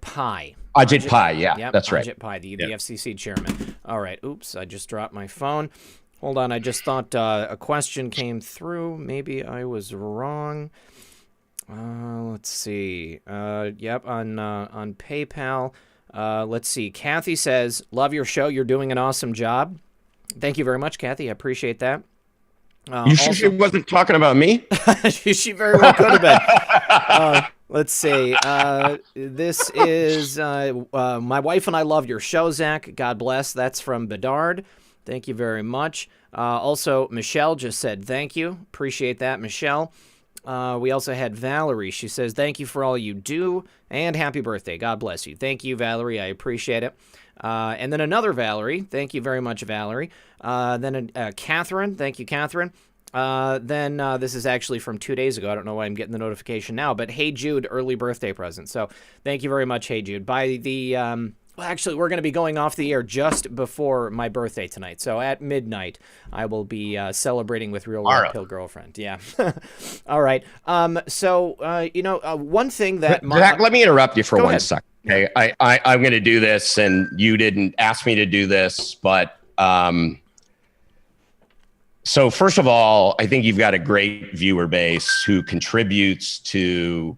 Pai. Ajit Pai, yeah, yep, that's right. Ajit Pai, the FCC chairman. All right, oops, I just dropped my phone. Hold on, I just thought a question came through. Maybe I was wrong. Let's see. Yep, on PayPal. Let's see. Kathy says, love your show. You're doing an awesome job. Thank you very much, Kathy. I appreciate that. You sure she wasn't talking about me? She very well could have been. Let's see. This is my wife and I love your show, Zach. God bless. That's from Bedard. Thank you very much. Also, Michelle just said thank you. Appreciate that, Michelle. We also had Valerie. She says, thank you for all you do and happy birthday. God bless you. Thank you, Valerie. I appreciate it. And then another Valerie. Thank you very much, Valerie. Then Catherine. Thank you, Catherine. Then this is actually from 2 days ago. I don't know why I'm getting the notification now, but Hey Jude, early birthday present. So thank you very much, Hey Jude. By the, well, actually, we're going to be going off the air just before my birthday tonight. So at midnight, I will be celebrating with Real Red Pill Girlfriend. Yeah. All right. So, one thing that... Zach, let me interrupt you for 1 second. Okay. I'm going to do this, and you didn't ask me to do this, but... So first of all, I think you've got a great viewer base who contributes to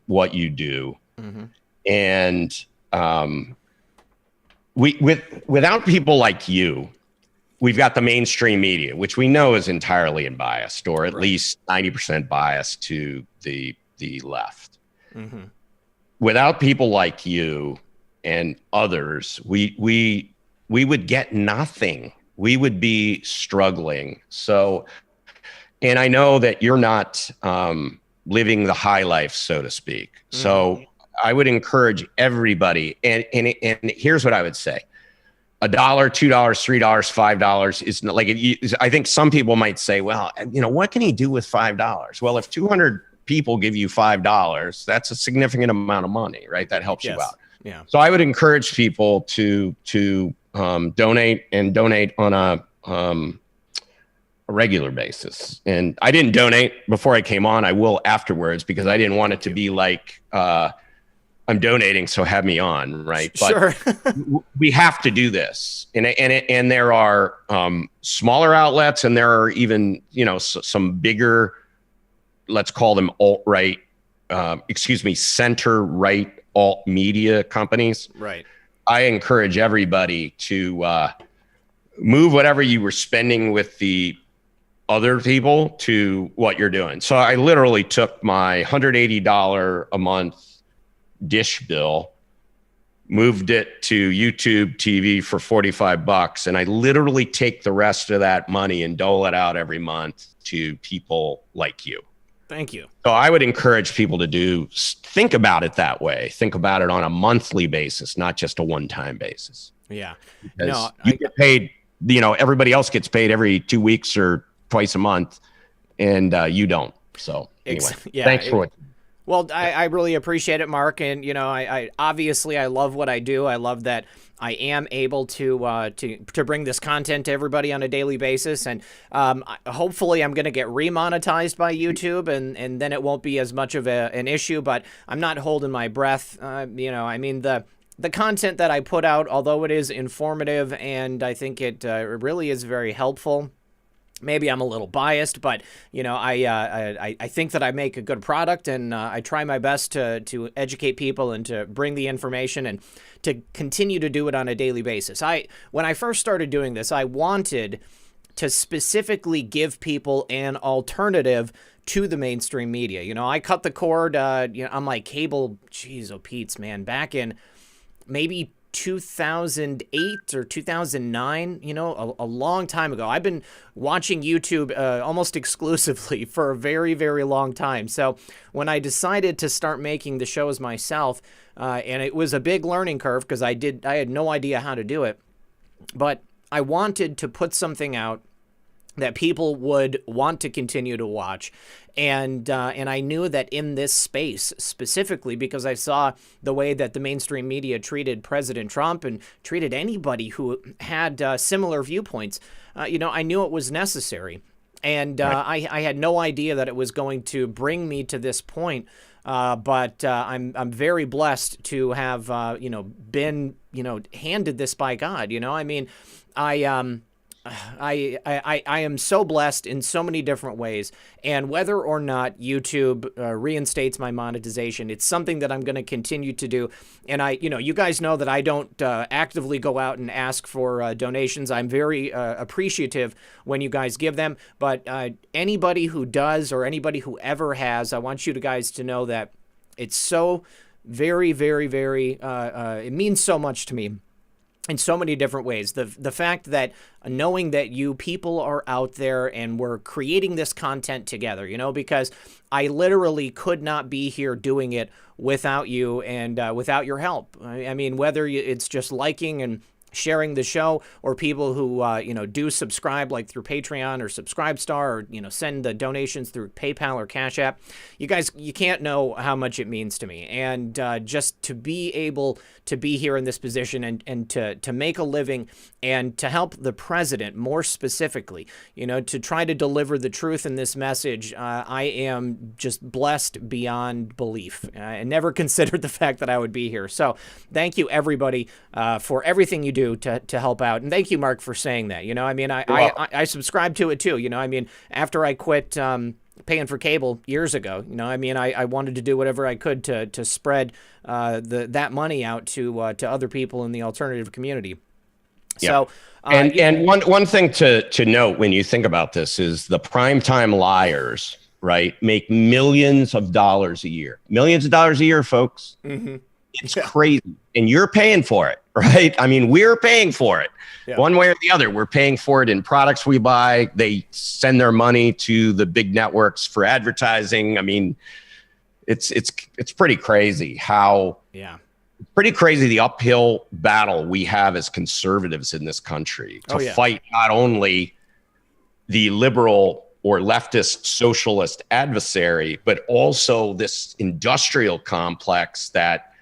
what you do. Mm-hmm. And without people like you, we've got the mainstream media, which we know is entirely unbiased, or at least 90% biased to the left. Mm-hmm. Without people like you and others, we would get nothing we would be struggling. So, and I know that you're not living the high life, so to speak. So I would encourage everybody, and here's what I would say. $1, $2, $3, $5 is not like it. I think some people might say, well, what can he do with $5? Well, if 200 people give you $5, that's a significant amount of money, right? That helps you out. Yeah. So I would encourage people to donate on a regular basis. And I didn't donate before I came on. I will afterwards, because I didn't want it to be like, I'm donating, so have me on, right? But sure. we have to do this, and there are smaller outlets, and there are even some bigger, let's call them alt-right, center-right alt media companies. Right. I encourage everybody to move whatever you were spending with the other people to what you're doing. So I literally took my $180 a month dish bill, moved it to YouTube TV for $45, and I literally take the rest of that money and dole it out every month to people like you. Thank you. So I would encourage people to think about it that way. Think about it on a monthly basis, not just a one-time basis. Yeah. Because you get paid, everybody else gets paid every 2 weeks or twice a month, and you don't. So anyway, thanks for it. Well, I really appreciate it, Mark. And, I obviously I love what I do. I love that I am able to bring this content to everybody on a daily basis. And hopefully I'm going to get remonetized by YouTube, and then it won't be as much of an issue. But I'm not holding my breath. The content that I put out, although it is informative and I think it really is very helpful. Maybe I'm a little biased, but I think that I make a good product, and I try my best to educate people and to bring the information and to continue to do it on a daily basis. When I first started doing this, I wanted to specifically give people an alternative to the mainstream media. I cut the cord on my cable. Jeez, oh Pete's, man, back in maybe 2008 or 2009, a long time ago. I've been watching YouTube almost exclusively for a very, very long time. So when I decided to start making the shows myself, and it was a big learning curve because I had no idea how to do it, but I wanted to put something out that people would want to continue to watch. And I knew that in this space specifically, because I saw the way that the mainstream media treated President Trump and treated anybody who had similar viewpoints, I knew it was necessary. And right. I had no idea that it was going to bring me to this point. But I'm very blessed to have, been, handed this by God. I am so blessed in so many different ways, and whether or not YouTube reinstates my monetization, it's something that I'm going to continue to do. And you guys know that I don't actively go out and ask for donations. I'm very appreciative when you guys give them, but anybody who does or anybody who ever has, I want you guys to know that it's so very, very, very, it means so much to me. In so many different ways. The fact that knowing that you people are out there and we're creating this content together, because I literally could not be here doing it without you and without your help. I mean, whether it's just liking and sharing the show, or people who do subscribe like through Patreon or Subscribestar, or send the donations through PayPal or Cash App. You guys, you can't know how much it means to me. And just to be able to be here in this position and to make a living and to help the president more specifically, to try to deliver the truth in this message, I am just blessed beyond belief. I never considered the fact that I would be here. So thank you, everybody, for everything you do to help out. And thank you, Mark, for saying that. I subscribe to it too. After I quit paying for cable years ago, I wanted to do whatever I could to spread that money out to other people in the alternative community. Yep. So, and one thing to note when you think about this is the primetime liars, right, make millions of dollars a year, folks. Mm-hmm. It's crazy. And you're paying for it, right? I mean, we're paying for it. Yeah. One way or the other, we're paying for it in products we buy. They send their money to the big networks for advertising. I mean, it's pretty crazy how pretty crazy the uphill battle we have as conservatives in this country to fight not only the liberal or leftist socialist adversary, but also this industrial complex that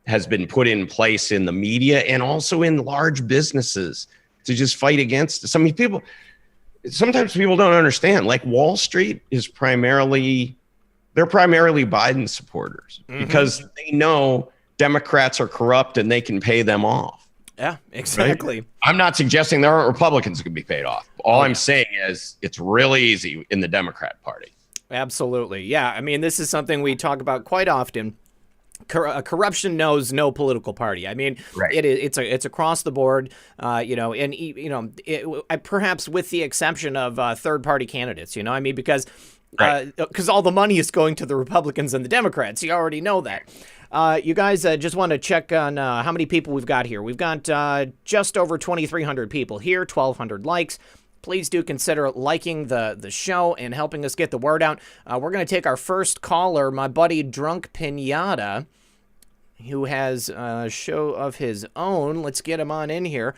has been put in place in the media and also in large businesses to just fight against it. Sometimes people don't understand, like Wall Street is primarily Biden supporters because they know Democrats are corrupt and they can pay them off. Yeah, exactly. Right? I'm not suggesting there aren't Republicans who can be paid off. All I'm saying is it's really easy in the Democrat Party. Absolutely. Yeah. I mean, this is something we talk about quite often. Corruption knows no political party. I mean, it's across the board, perhaps with the exception of third-party candidates, I mean, because all the money is going to the Republicans and the Democrats. You already know that. You guys just want to check on how many people we've got here. We've got just over 2,300 people here, 1,200 likes. Please do consider liking the show and helping us get the word out. We're going to take our first caller, my buddy Drunk Pinata, who has a show of his own. Let's get him on in here.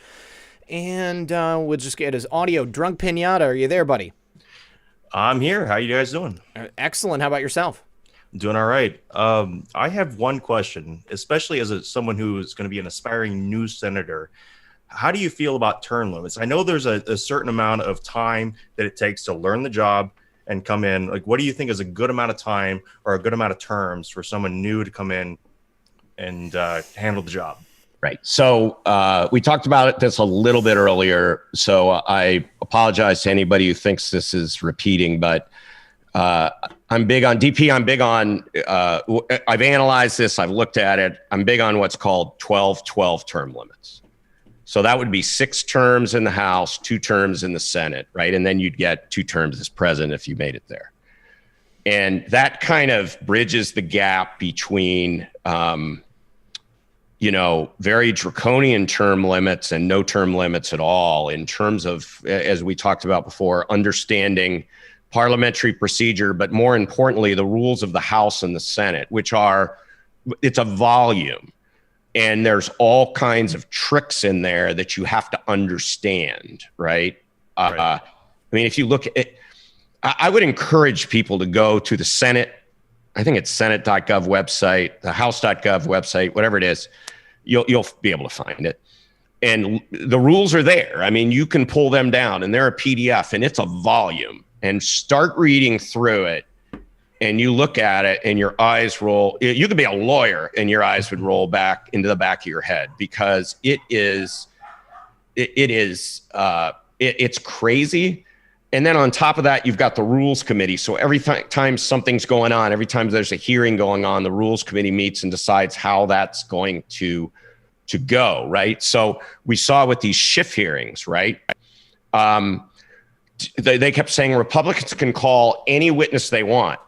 And we'll just get his audio. Drunk Pinata, are you there, buddy? I'm here. How you guys doing? Excellent. How about yourself? Doing all right. I have one question, especially as someone who is going to be an aspiring new senator. How do you feel about term limits? I know there's a certain amount of time that it takes to learn the job and come in. Like, what do you think is a good amount of time or a good amount of terms for someone new to come in and handle the job? Right. So we talked about this a little bit earlier. So I apologize to anybody who thinks this is repeating, but I'm big on DP. I'm big on, I've analyzed this. I've looked at it. I'm big on what's called 12-12 term limits. So that would be 6 terms in the House, 2 terms in the Senate, right? And then you'd get 2 terms as president if you made it there. And that kind of bridges the gap between, very draconian term limits and no term limits at all in terms of, as we talked about before, understanding parliamentary procedure, but more importantly, the rules of the House and the Senate, it's a volume. And there's all kinds of tricks in there that you have to understand, right? I mean, if you look at it, I would encourage people to go to the Senate. I think it's senate.gov website, the house.gov website, whatever it is, you'll be able to find it. And the rules are there. I mean, you can pull them down and they're a PDF and it's a volume, and start reading through it. And you look at it and your eyes roll. You could be a lawyer and your eyes would roll back into the back of your head because it's crazy. And then on top of that, you've got the Rules Committee. So every time something's going on, every time there's a hearing going on, the Rules Committee meets and decides how that's going to go, right? So we saw with these Schiff hearings, right? They kept saying Republicans can call any witness they want.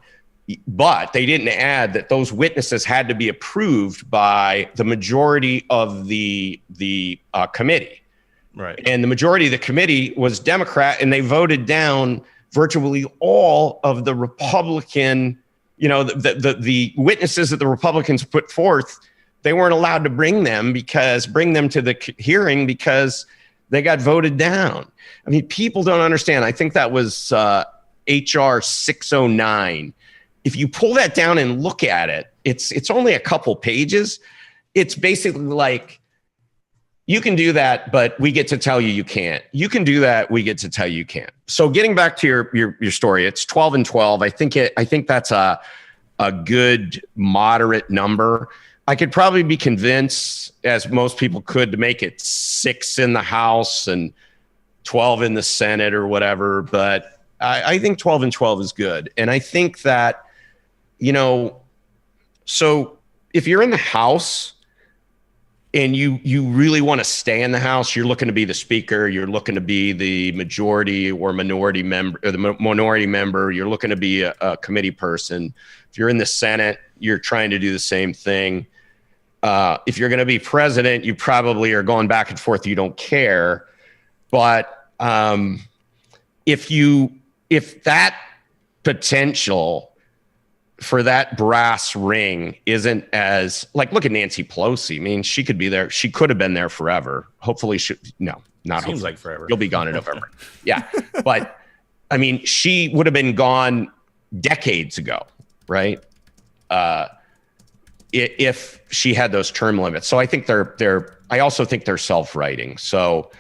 But they didn't add that those witnesses had to be approved by the majority of the committee. Right. And the majority of the committee was Democrat, and they voted down virtually all of the Republican, the witnesses that the Republicans put forth. They weren't allowed to bring them to the hearing because they got voted down. I mean, people don't understand. I think that was HR 609. If you pull that down and look at it, it's only a couple pages. It's basically like, you can do that, but we get to tell you can't. You can do that, we get to tell you can't. So getting back to your story, it's 12 and 12. I think that's a good moderate number. I could probably be convinced, as most people could, to make it 6 in the House and 12 in the Senate or whatever. But I think 12 and 12 is good. And I think that, so if you're in the House and you really want to stay in the House, you're looking to be the Speaker, you're looking to be the majority or minority member, or the minority member, you're looking to be a committee person. If you're in the Senate, you're trying to do the same thing. if you're going to be president, you probably are going back and forth. You don't care. But if that potential for that brass ring isn't as like, look at Nancy Pelosi. I mean, she could be there. She could have been there forever. Hopefully, not Seems hopefully. like forever. You'll be gone in November. Yeah, but I mean, she would have been gone decades ago, right? If she had those term limits. So I think I also think they're self-writing. So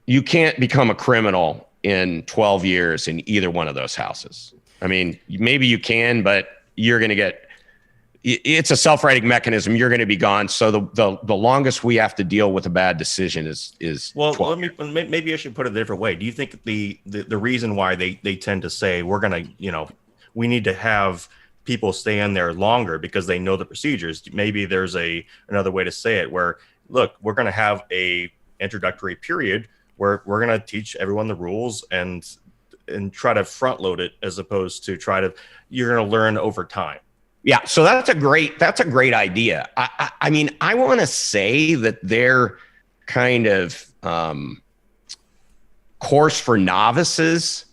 you can't become a criminal in 12 years in either one of those houses. I mean, maybe you can, but you're going to get, it's a self-writing mechanism. You're going to be gone. So the longest we have to deal with a bad decision is well, maybe I should put it a different way. Do you think the reason why they tend to say we're going to, we need to have people stay in there longer because they know the procedures? Maybe there's another way to say it where, look, we're going to have a introductory period where we're going to teach everyone the rules and try to front load it as opposed to you're going to learn over time. Yeah. So that's a great idea. I mean, I want to say that their kind of course for novices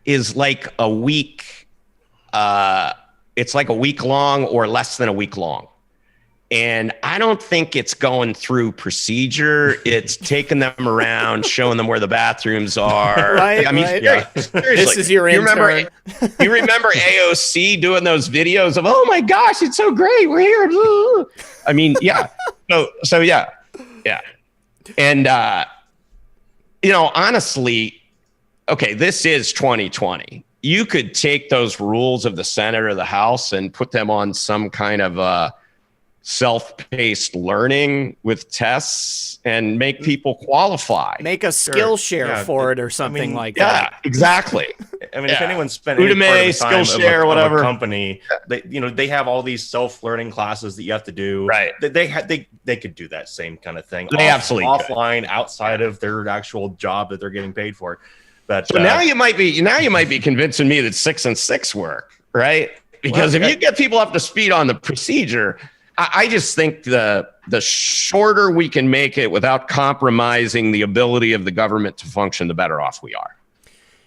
is like a week. It's like a week long or less than a week long. And I don't think it's going through procedure. It's taking them around, showing them where the bathrooms are. Right, I mean, right. Seriously. This is your intern. You remember AOC doing those videos of, oh my gosh, it's so great. We're here. I mean, yeah. So yeah. Yeah. And, honestly, okay, this is 2020. You could take those rules of the Senate or the House and put them on some kind of self-paced learning with tests and make people qualify. Make a skill share for it or something like that. Yeah, exactly. I mean, if anyone's spent any part of the time of a company, they have all these self-learning classes that you have to do. Right. They could do that same kind of thing. They absolutely offline, outside of their actual job that they're getting paid for. But so now you might be convincing me that 6 and 6 work, right? Because if you get people up to speed on the procedure, I just think the shorter we can make it without compromising the ability of the government to function, the better off we are.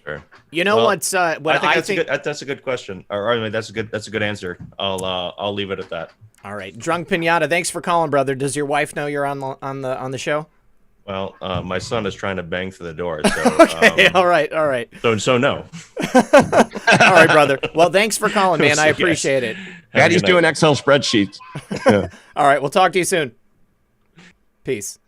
Sure. I think that's a good question. Or that's a good answer. I'll leave it at that. All right, Drunk Pinata, thanks for calling, brother. Does your wife know you're on the show? Well, my son is trying to bang through the door. So, okay, all right. So no. All right, brother. Well, thanks for calling, man. I appreciate it. Daddy's doing Excel spreadsheets. All right, we'll talk to you soon. Peace.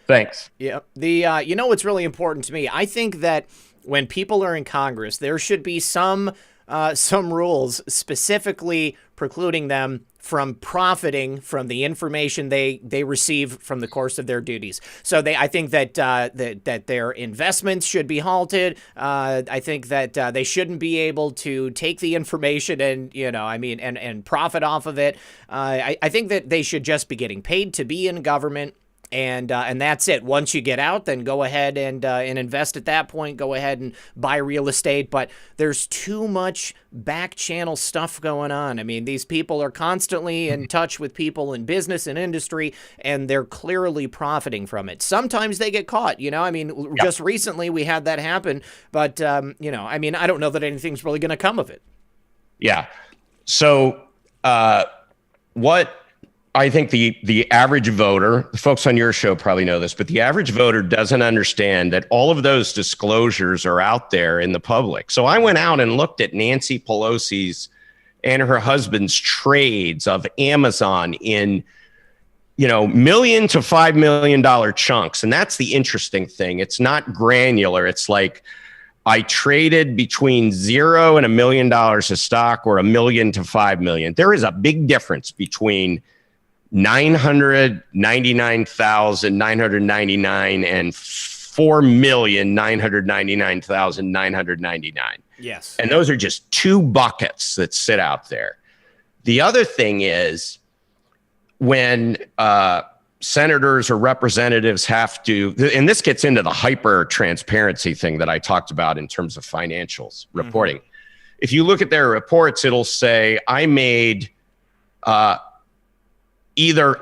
Thanks. Yeah. What's really important to me? I think that when people are in Congress, there should be some rules specifically precluding them from profiting from the information they receive from the course of their duties. So I think that that their investments should be halted. I think that they shouldn't be able to take the information and profit off of it. I think that they should just be getting paid to be in government. And that's it. Once you get out, then go ahead and invest at that point. Go ahead and buy real estate. But there's too much back channel stuff going on. I mean, these people are constantly in touch with people in business and industry, and they're clearly profiting from it. Sometimes they get caught. Just recently we had that happen. But, I don't know that anything's really going to come of it. Yeah. So what... I think the average voter, the folks on your show probably know this, but the average voter doesn't understand that all of those disclosures are out there in the public. So I went out and looked at Nancy Pelosi's and her husband's trades of Amazon in, $1 million to $5 million chunks. And that's the interesting thing. It's not granular. It's like I traded between $0 and $1 million of stock, or $1 million to $5 million. There is a big difference between 999,999 and 4,999,999. Yes. And those are just two buckets that sit out there. The other thing is when senators or representatives have to, and this gets into the hyper transparency thing that I talked about in terms of financials reporting. If you look at their reports, it'll say I made either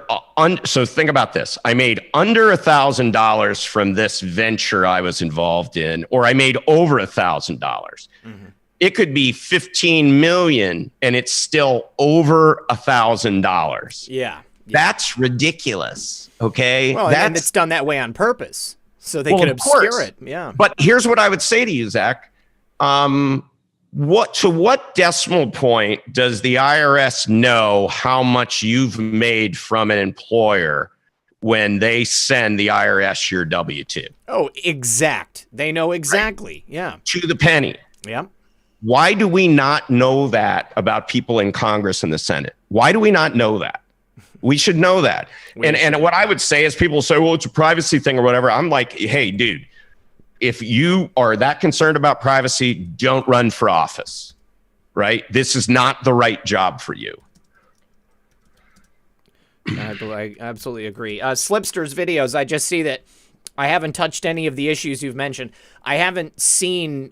so think about this. I made under $1,000 from this venture I was involved in, or I made over $1,000. Mm-hmm. It could be 15 million and it's still over $1,000. Yeah. That's ridiculous. Okay. Well, and it's done that way on purpose. So they can obscure it. Yeah. But here's what I would say to you, Zach. To what decimal point does the IRS know how much you've made from an employer when they send the IRS your W-2? Oh, exact. They know exactly. Right? Yeah. To the penny. Yeah. Why do we not know that about people in Congress and the Senate? Why do we not know that? We should know that. And what I would say is people say, well, it's a privacy thing or whatever. I'm like, hey, dude, if you are that concerned about privacy, don't run for office, right? This is not the right job for you. I absolutely agree. Slipster's videos, I just see that I haven't touched any of the issues you've mentioned. I haven't seen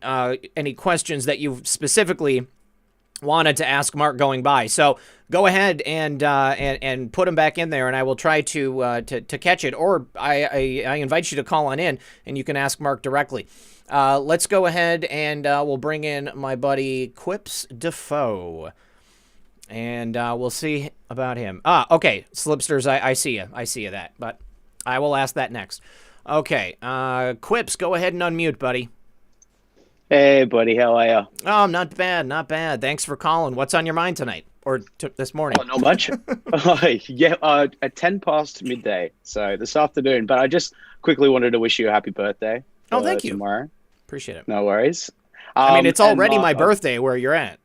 any questions that you've specifically wanted to ask Mark going by. So go ahead and put them back in there, and I will try to catch it. Or I invite you to call on in, and you can ask Mark directly. Let's go ahead and we'll bring in my buddy Quips Defoe, and we'll see about him. Okay, Slipsters, I see you. I see you that, but I will ask that next. Okay, Quips, go ahead and unmute, buddy. Hey, buddy, how are you? Oh, not bad, not bad. Thanks for calling. What's on your mind tonight, or this morning? Oh, not much. At 10 past midday, so this afternoon. But I just quickly wanted to wish you a happy birthday. Oh, thank you. Tomorrow. Appreciate it. No worries. I mean, it's already my birthday where you're at.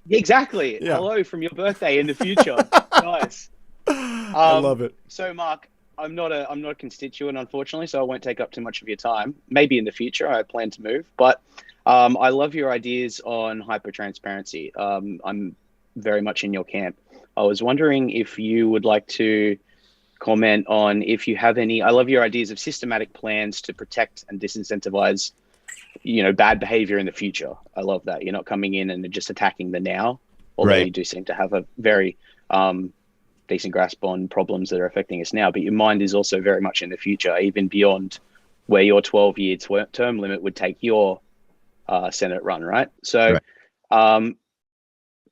Exactly. Yeah. Hello from your birthday in the future. Nice. I love it. So, Mark, I'm not a constituent, unfortunately, so I won't take up too much of your time. Maybe in the future, I plan to move. But I love your ideas on hyper-transparency. I'm very much in your camp. I was wondering if you would like to comment on if you have any. I love your ideas of systematic plans to protect and disincentivize, bad behavior in the future. I love that. You're not coming in and just attacking the now, although right. You do seem to have a very decent grasp on problems that are affecting us now, but your mind is also very much in the future, even beyond where your 12-year term limit would take your Senate run, right? So right.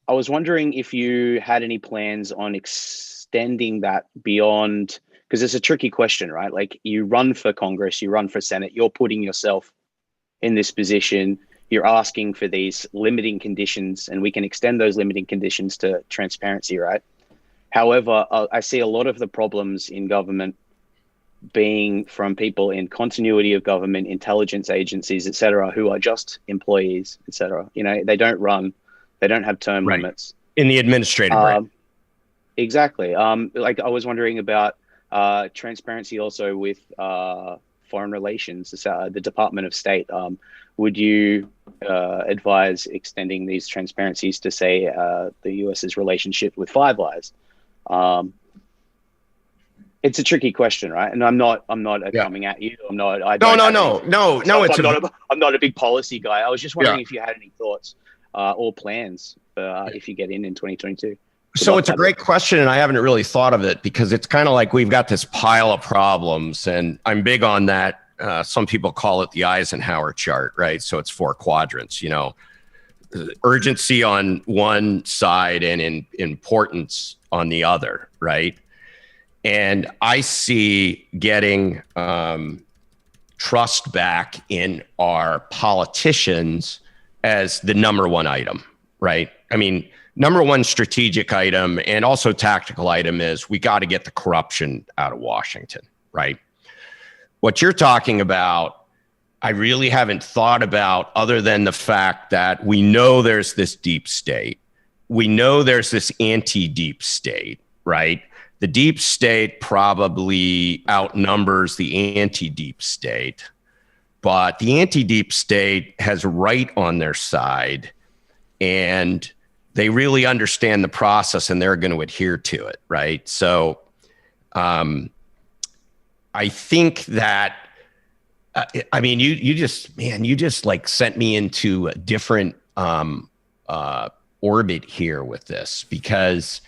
I was wondering if you had any plans on extending that beyond, because it's a tricky question, right? Like, you run for Congress, you run for Senate, you're putting yourself in this position, you're asking for these limiting conditions, and we can extend those limiting conditions to transparency, right? However, I see a lot of the problems in government being from people in continuity of government, intelligence agencies, et cetera, who are just employees, et cetera. They don't run, they don't have term right. limits. In the administrative branch. Exactly. Like, I was wondering about transparency also with foreign relations, the Department of State. Would you advise extending these transparencies to, say, the US's relationship with Five Eyes? It's a tricky question, right? And I'm not coming at you. I'm not. I'm not a big policy guy. I was just wondering if you had any thoughts or plans if you get in 2022. So it's a great question, and I haven't really thought of it because it's kind of like we've got this pile of problems, and I'm big on that. Some people call it the Eisenhower chart, right? So it's 4 quadrants, urgency on one side and in importance on the other, right? And I see getting trust back in our politicians as the number one item, right? I mean, number one strategic item and also tactical item is we got to get the corruption out of Washington, right? What you're talking about, I really haven't thought about, other than the fact that we know there's this deep state. We know there's this anti-deep state, right? The deep state probably outnumbers the anti-deep state, but the anti-deep state has right on their side, and they really understand the process and they're going to adhere to it, right? So I think that, I mean, you just like sent me into a different orbit here with this, because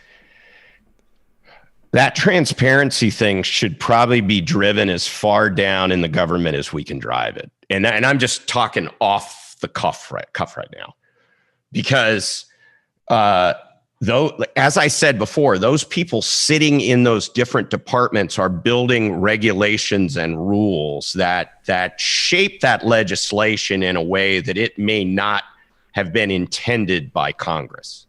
that transparency thing should probably be driven as far down in the government as we can drive it. And I'm just talking off the cuff right now, because though, as I said before, those people sitting in those different departments are building regulations and rules that shape that legislation in a way that it may not have been intended by Congress.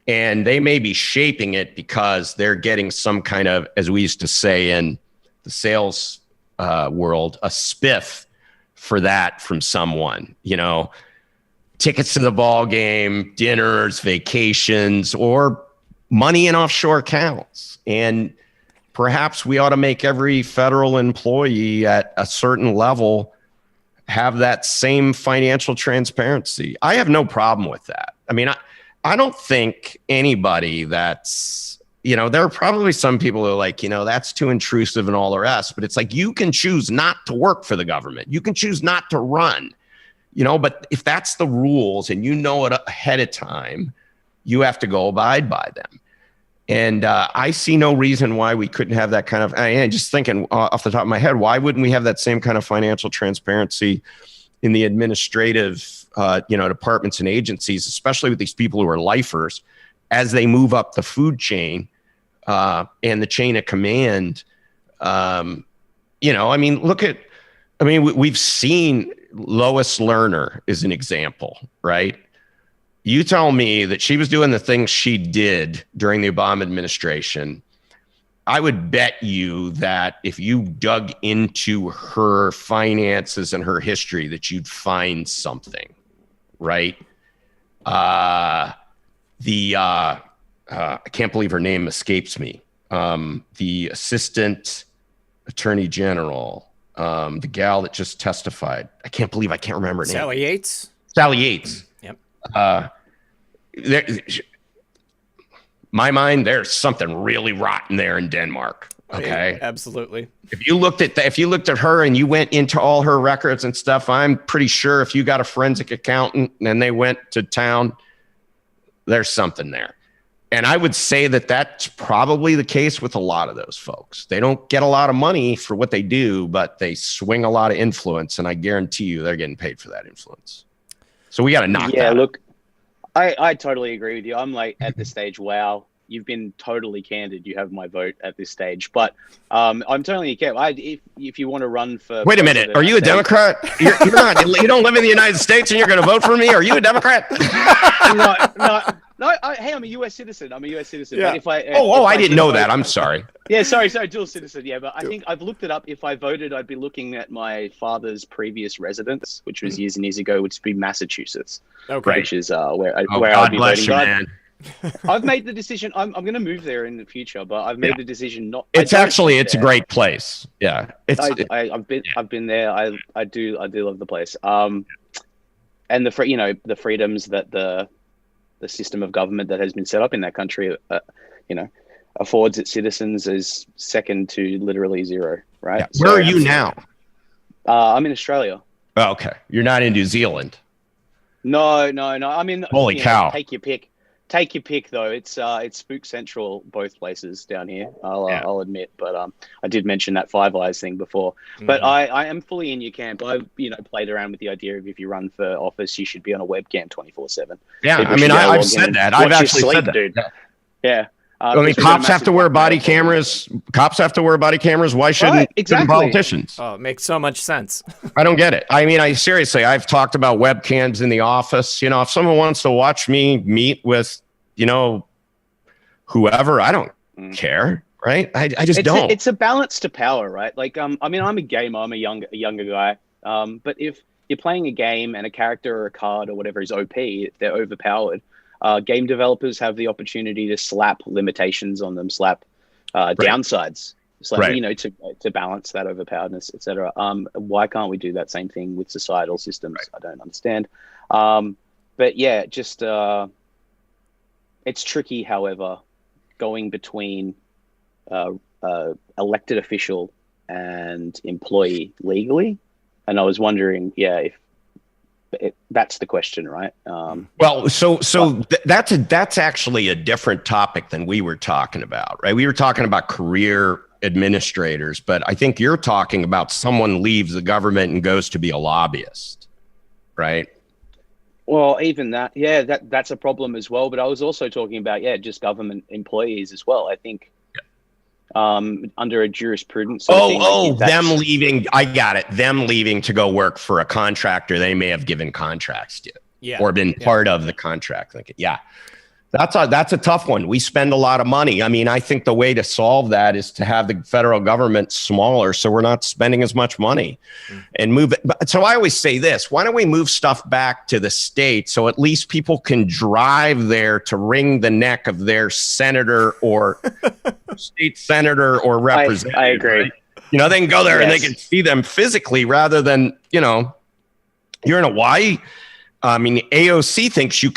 And they may be shaping it because they're getting some kind of, as we used to say in the sales world, a spiff for that from someone, you know, tickets to the ball game, dinners, vacations, or money in offshore accounts. And perhaps we ought to make every federal employee at a certain level have that same financial transparency. I have no problem with that. I mean, I don't think anybody that's, you know, there are probably some people who are like, you know, that's too intrusive and all the rest, but it's like, you can choose not to work for the government. You can choose not to run, you know, but if that's the rules and you know it ahead of time, you have to go abide by them. And I see no reason why we couldn't have that kind of, and just thinking off the top of my head, why wouldn't we have that same kind of financial transparency in the administrative, you know, departments and agencies, especially with these people who are lifers, as they move up the food chain and the chain of command? You know, I mean, we've seen Lois Lerner is an example, right? You tell me that she was doing the things she did during the Obama administration. I would bet you that if you dug into her finances and her history, that you'd find something, right? I can't believe her name escapes me. The assistant attorney general, the gal that just testified. I can't remember her name. Sally Yates? Sally Yates. Yep. My mind, there's something really rotten there in Denmark. Okay. Absolutely. If you looked at her and you went into all her records and stuff, I'm pretty sure if you got a forensic accountant and they went to town, there's something there. And I would say that that's probably the case with a lot of those folks. They don't get a lot of money for what they do, but they swing a lot of influence, and I guarantee you they're getting paid for that influence. So we got to knock that. Yeah, look, I totally agree with you. I'm like at this stage, wow, you've been totally candid. You have my vote at this stage. But I'm totally if you want to run for... Wait a minute. Are you a Democrat? You're not. You don't live in the United States and you're going to vote for me? Are you a Democrat? No, hey, I'm a U.S. citizen. Yeah. But I didn't know that. I'm sorry. Yeah, sorry, dual citizen. Yeah, but I think I've looked it up. If I voted, I'd be looking at my father's previous residence, which was years and years ago, which would be Massachusetts. Okay. Which is where God I'd be bless voting. you, man. I've made the decision. I'm going to move there in the future, but I've made the decision not. It's a great place. Yeah, I've been there. I do love the place. And the freedoms that the system of government that has been set up in that country, affords its citizens is second to literally zero. Right. Yeah. Where are you now? I'm in Australia. Oh, okay. You're not in New Zealand. No. I mean, holy cow. Take your pick, though. It's spook central, both places down here. I'll admit, but I did mention that Five Eyes thing before. Mm-hmm. But I am fully in your camp. I've played around with the idea of if you run for office, you should be on a webcam 24/7. Yeah, I've said that. I've actually said that, dude. Yeah. Cops have to wear body cameras. Why shouldn't politicians? Oh, it makes so much sense. I don't get it. I mean, I've talked about webcams in the office. If someone wants to watch me meet with, whoever, I don't care. Right. I just don't. It's a balance to power, right? Like, I'm a gamer. I'm a younger guy. But if you're playing a game and a character or a card or whatever is OP, they're overpowered. Game developers have the opportunity to slap limitations on them, downsides, to balance that overpoweredness, etc. Why can't we do that same thing with societal systems? Right. I don't understand. But yeah, just it's tricky. However, going between elected official and employee legally, and I was wondering, if that's the question, right? Well, that's actually a different topic than we were talking about, right? We were talking about career administrators, but I think you're talking about someone leaves the government and goes to be a lobbyist, right? Well, even that, yeah, that's a problem as well. But I was also talking about, just government employees as well. I think under a jurisprudence. Them leaving. I got it. Them leaving to go work for a contractor they may have given contracts to, or been part of the contract. Yeah. That's a tough one. We spend a lot of money. I mean, I think the way to solve that is to have the federal government smaller so we're not spending as much money and move it. So I always say this, why don't we move stuff back to the state so at least people can drive there to wring the neck of their senator or state senator or representative. I agree. Right? They can go there and they can see them physically rather than, you're in Hawaii. I mean, AOC thinks you're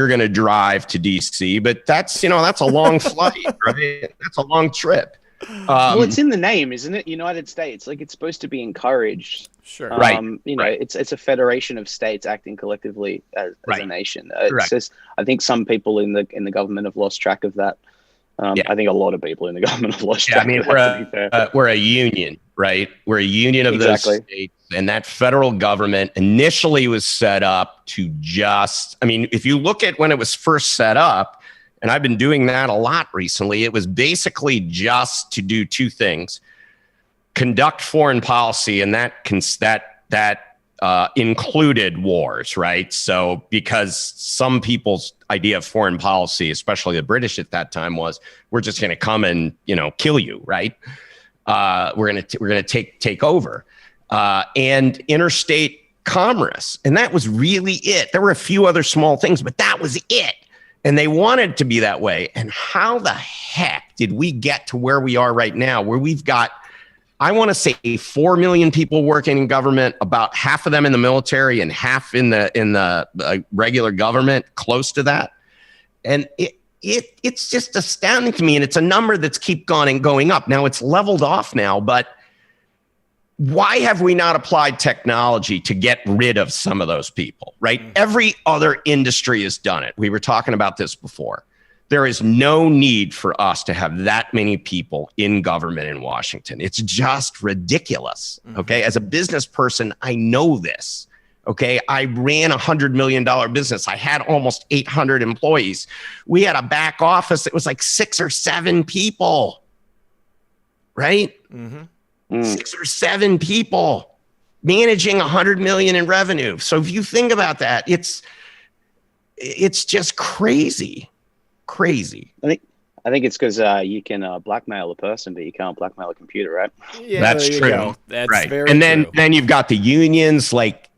going to drive to DC, but that's a long flight, right? That's a long trip. Well, it's in the name, isn't it? United States, like it's supposed to be encouraged. Sure. Right. It's a federation of states acting collectively as a nation. It's just, I think some people in the government have lost track of that. I think a lot of people in the government have lost track of that. We're a union, right? We're a union of those states. And that federal government initially was set up to if you look at when it was first set up, and I've been doing that a lot recently, it was basically just to do two things: conduct foreign policy, and that included wars, right? So because some people's idea of foreign policy, especially the British at that time, was we're just going to come and kill you, right? We're going to take over. And interstate commerce. And that was really it. There were a few other small things, but that was it. And they wanted to be that way. And how the heck did we get to where we are right now, where we've got, I want to say 4 million people working in government, about half of them in the military and half in the regular government, close to that. And it's just astounding to me. And it's a number that's keep going up. Now it's leveled off now, but why have we not applied technology to get rid of some of those people, right? Every other industry has done it. We were talking about this before. There is no need for us to have that many people in government in Washington. It's just ridiculous, okay? As a business person, I know this, okay? I ran a $100 million business. I had almost 800 employees. We had a back office that was like 6 or 7 people, right? 6 or 7 people managing 100 million in revenue. So if you think about that, it's just crazy. I think it's because you can blackmail a person, but you can't blackmail a computer, right? Yeah, that's true. That's right. very and true. then you've got the unions, like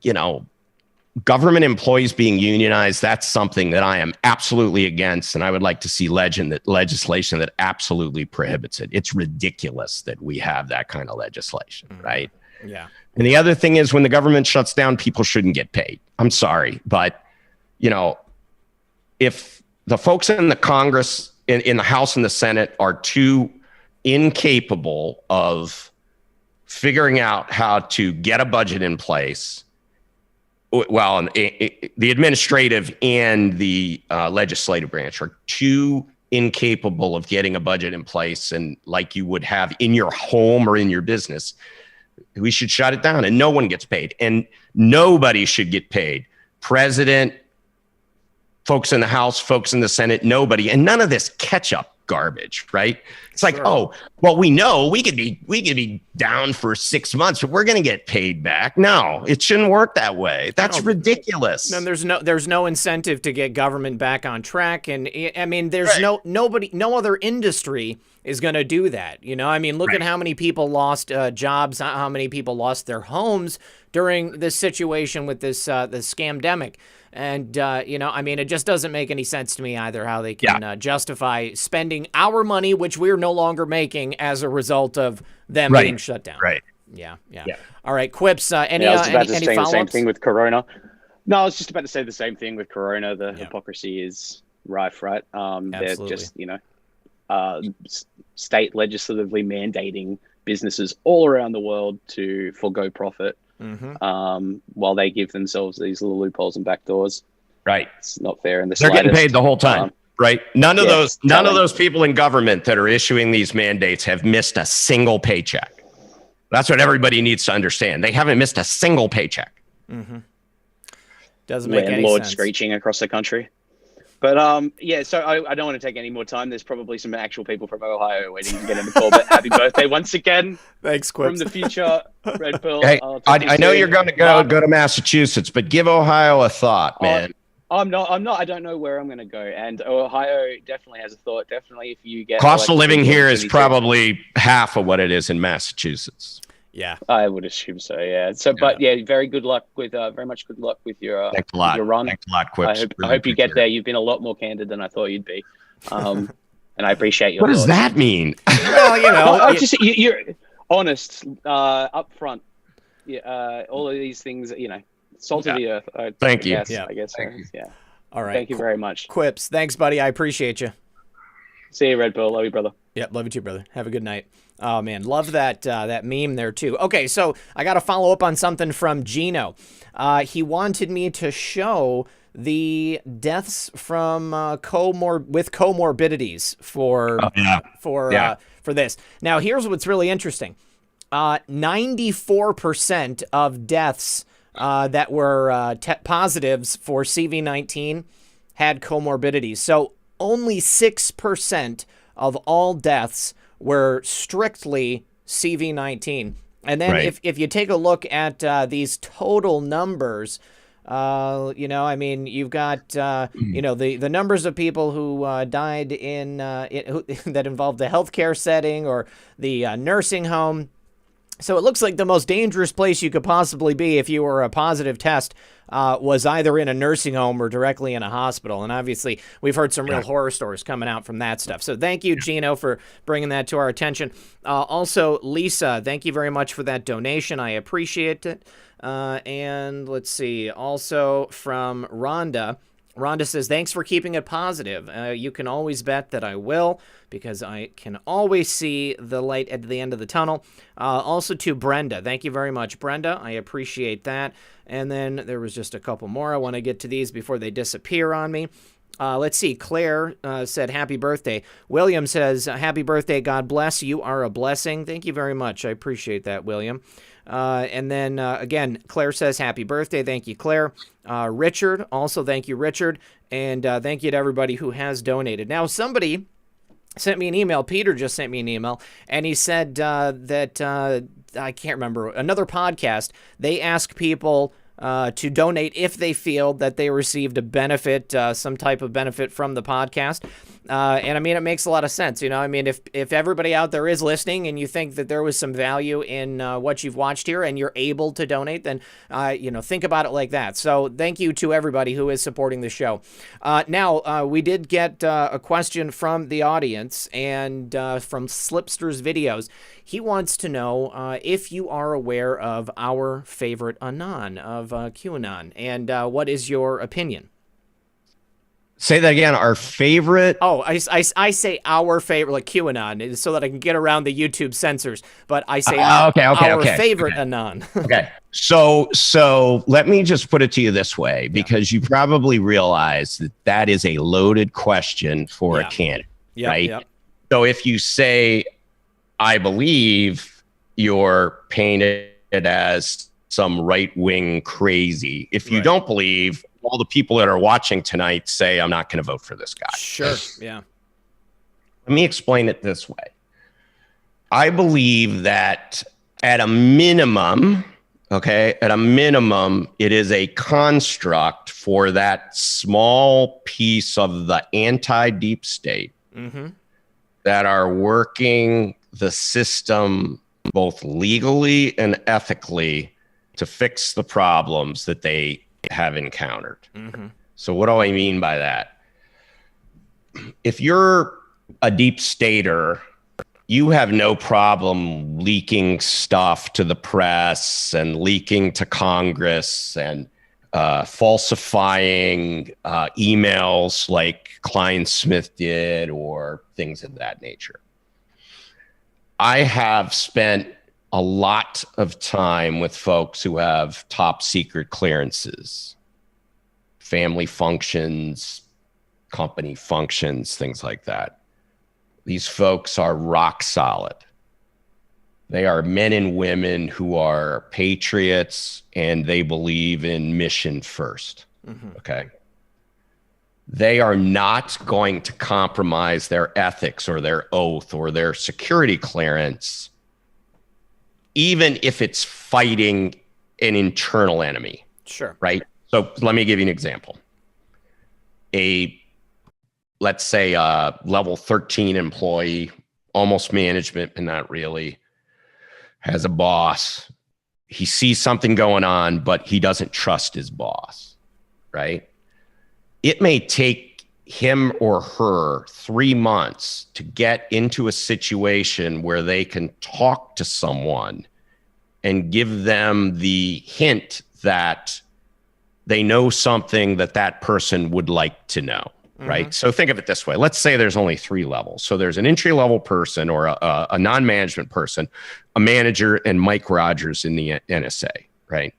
government employees being unionized. That's something that I am absolutely against, and I would like to see legislation that absolutely prohibits it. It's ridiculous that we have that kind of legislation, right? Yeah. And the other thing is, when the government shuts down, people shouldn't get paid. I'm sorry, but if the folks in the Congress, in the House and the Senate, are too incapable of figuring out how to get a budget in place, well, the administrative and the legislative branch are too incapable of getting a budget in place, and like you would have in your home or in your business, we should shut it down and no one gets paid. And nobody should get paid. President, folks in the House, folks in the Senate, nobody. And none of this catch-up garbage, right? It's like, we know we could be down for 6 months, but we're going to get paid back. No, it shouldn't work that way. That's ridiculous. And there's no incentive to get government back on track. And I mean, there's no other industry is going to do that. Look at how many people lost jobs, how many people lost their homes during this situation with this scamdemic. And, it just doesn't make any sense to me either how they can justify spending our money, which we're no longer making as a result of them being shut down. Right. Yeah. All right, Quips, any I was about to any say the same follow-ups? thing with Corona. No, I was just about to say the same thing with Corona. The hypocrisy is rife, right? They're just, state legislatively mandating businesses all around the world to forgo profit while they give themselves these little loopholes and backdoors. Right. It's not fair in the They're slightest. getting paid the whole time. Right. None of those people in government that are issuing these mandates have missed a single paycheck. That's what everybody needs to understand. They haven't missed a single paycheck. Doesn't make any Landlord sense. screeching across the country. But so I don't want to take any more time. There's probably some actual people from Ohio waiting to get in the call. But happy birthday once again. Thanks, From Quips. the future, Red Pill. Hey, I know you're going to go to Massachusetts, but give Ohio a thought, man. I'm not. I don't know where I'm going to go. And Ohio definitely has a thought. Definitely, if you get Cost of living here is 22. probably half of what it is in Massachusetts. Yeah, I would assume so. Yeah. So, but very good luck with very much good luck with your Thanks a lot. your run. Thanks a lot, Quips. I hope you get there. You've been a lot more candid than I thought you'd be, and I appreciate your. What does that mean? Well, you're honest, upfront. Yeah, all of these things, salt of the earth. Thank you. I guess. Yeah. All right. Thank you very much. Quips. Thanks, buddy. I appreciate you. See you, Red Pill. Love you, brother. Yep, love you too, brother. Have a good night. Oh, man, love that that meme there, too. Okay, so I got to follow up on something from Gino. He wanted me to show the deaths from comorbidities for this. Now, here's what's really interesting. 94% of deaths that were positives for CV-19 had comorbidities. So only 6% of all deaths were strictly CV-19. And then if you take a look at these total numbers, you've got, the numbers of people who died in that involved the healthcare setting or the nursing home. So it looks like the most dangerous place you could possibly be if you were a positive test was either in a nursing home or directly in a hospital. And obviously, we've heard some real horror stories coming out from that stuff. So thank you, Gino, for bringing that to our attention. Also, Lisa, thank you very much for that donation. I appreciate it. And let's see. Also from Rhonda. Rhonda says, thanks for keeping it positive. You can always bet that I will, because I can always see the light at the end of the tunnel. Also to Brenda. Thank you very much, Brenda. I appreciate that. And then there was just a couple more. I want to get to these before they disappear on me. Let's see. Claire said, happy birthday. William says, happy birthday. God bless. You are a blessing. Thank you very much. I appreciate that, William. And then, again, Claire says, happy birthday. Thank you, Claire. Richard, also thank you, Richard. And thank you to everybody who has donated. Now, somebody sent me an email. Peter just sent me an email. And he said that, I can't remember, another podcast, they ask people to donate if they feel that they received a benefit, some type of benefit from the podcast. And I mean, it makes a lot of sense. I mean, if everybody out there is listening and you think that there was some value in what you've watched here and you're able to donate, then, think about it like that. So thank you to everybody who is supporting the show. Now, we did get a question from the audience and from Slipster's videos. He wants to know if you are aware of our favorite Anon, of QAnon, and what is your opinion? Say that again. Our favorite. Oh, I say our favorite, like QAnon, so that I can get around the YouTube censors. But I say our favorite Anon. Okay. So let me just put it to you this way, because you probably realize that is a loaded question for a candidate, right? Yep. So if you say, I believe, you're painted as some right-wing crazy. If you don't believe, all the people that are watching tonight say, I'm not going to vote for this guy. Sure, yeah. Let me explain it this way. I believe that at a minimum, it is a construct for that small piece of the anti-deep state that are working the system both legally and ethically to fix the problems that they have encountered. So what do I mean by that? If you're a deep stater, you have no problem leaking stuff to the press and leaking to Congress and falsifying emails like Klein Smith did or things of that nature. I have spent a lot of time with folks who have top secret clearances, family functions, company functions, things like that. These folks are rock solid. They are men and women who are patriots and they believe in mission first. Okay. They are not going to compromise their ethics or their oath or their security clearance, even if it's fighting an internal enemy. Sure. Right. So let me give you an example. Let's say a level 13 employee, almost management, but not really, has a boss. He sees something going on, but he doesn't trust his boss, right? It may take him or her 3 months to get into a situation where they can talk to someone and give them the hint that they know something that that person would like to know. Right. So think of it this way. Let's say there's only 3 levels. So there's an entry level person or a non-management person, a manager, and Mike Rogers in the NSA. Right.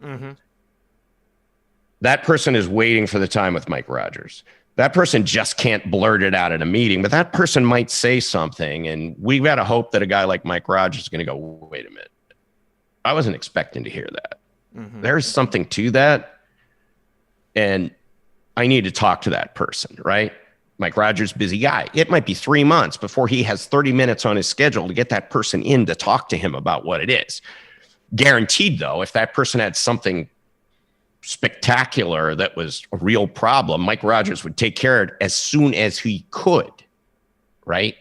That person is waiting for the time with Mike Rogers. That person just can't blurt it out at a meeting, but that person might say something. And we've got to hope that a guy like Mike Rogers is going to go, wait a minute. I wasn't expecting to hear that. There's something to that. And I need to talk to that person, right? Mike Rogers, busy guy. It might be 3 months before he has 30 minutes on his schedule to get that person in to talk to him about what it is. Guaranteed, though, if that person had something spectacular that was a real problem, Mike Rogers would take care of it as soon as he could, right?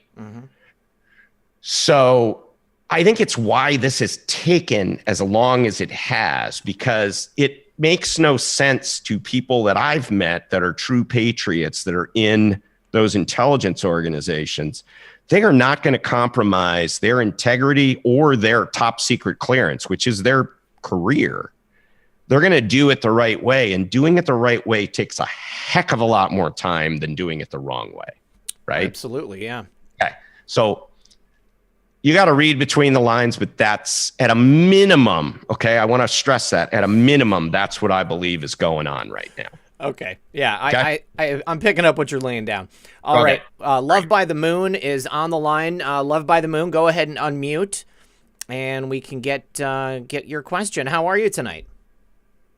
So I think it's why this has taken as long as it has, because it makes no sense to people that I've met that are true patriots that are in those intelligence organizations. They are not going to compromise their integrity or their top secret clearance, which is their career. They're going to do it the right way, and doing it the right way takes a heck of a lot more time than doing it the wrong way. Right? Absolutely. Yeah. Okay. So you got to read between the lines, but that's at a minimum. Okay. I want to stress that at a minimum, that's what I believe is going on right now. Okay. Yeah. Okay. I'm picking up what you're laying down. All right. Love by the Moon is on the line. Love by the Moon, go ahead and unmute and we can get your question. How are you tonight?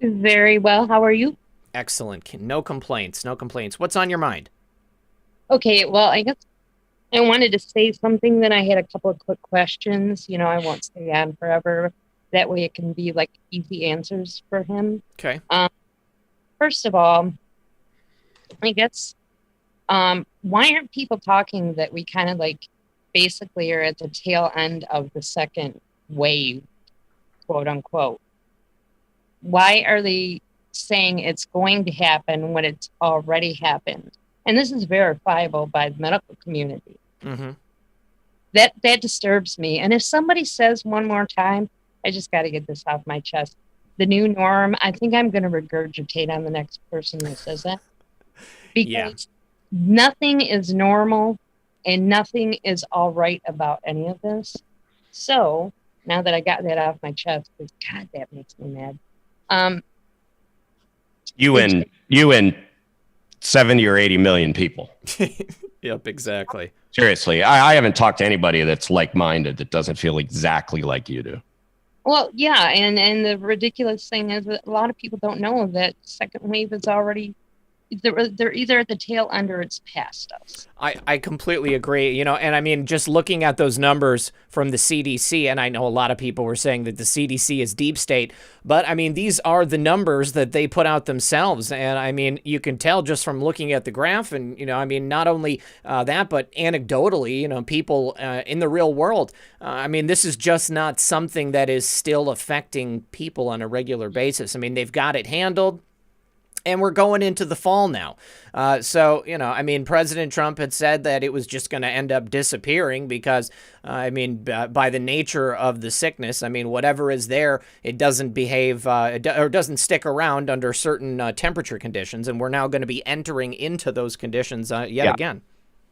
Very well. How are you? Excellent. No complaints. No complaints. What's on your mind? Okay. Well, I guess I wanted to say something, then I had a couple of quick questions. You know, I won't stay on forever. That way it can be like easy answers for him. Okay. First of all, I guess, why aren't people talking that we kind of like basically are at the tail end of the second wave, quote unquote? Why are they saying it's going to happen when it's already happened? And this is verifiable by the medical community. That disturbs me. And if somebody says one more time, I just got to get this off my chest. The new norm, I think I'm going to regurgitate on the next person that says that. Because nothing is normal and nothing is all right about any of this. So now that I got that off my chest, because God, that makes me mad. You and 70 or 80 million people. Yep, exactly. Seriously, I haven't talked to anybody that's like-minded that doesn't feel exactly like you do. Well, yeah, and the ridiculous thing is that a lot of people don't know that second wave is already, they're either at the tail end or it's past us. I completely agree. You know, and I mean, just looking at those numbers from the CDC, and I know a lot of people were saying that the CDC is deep state, but I mean, these are the numbers that they put out themselves. And I mean, you can tell just from looking at the graph and, you know, I mean, not only that, but anecdotally, you know, people in the real world, I mean, this is just not something that is still affecting people on a regular basis. I mean, they've got it handled. And we're going into the fall now. So, you know, I mean, President Trump had said that it was just going to end up disappearing because, I mean, by the nature of the sickness, I mean, whatever is there, it doesn't behave or doesn't stick around under certain temperature conditions. And we're now going to be entering into those conditions yet again.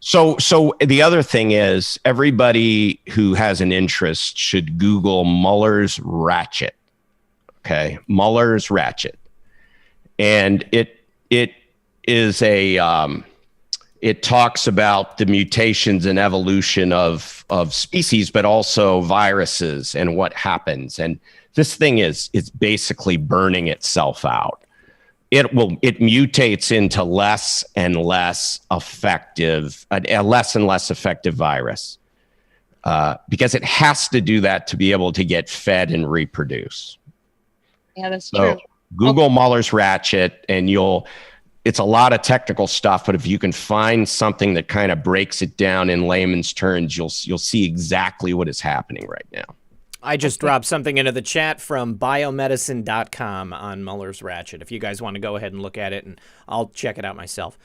So the other thing is, everybody who has an interest should Google Mueller's ratchet. Okay, Mueller's ratchet, and it is it talks about the mutations and evolution of species, but also viruses and what happens. And this thing is basically burning itself out. It mutates into less and less effective, a less and less effective virus, because it has to do that to be able to get fed and reproduce. Yeah, that's true. Google Mueller's ratchet, and it's a lot of technical stuff, but if you can find something that kind of breaks it down in layman's terms, you'll see exactly what is happening right now. I just dropped something into the chat from biomedicine.com on Mueller's ratchet. If you guys want to go ahead and look at it, and I'll check it out myself.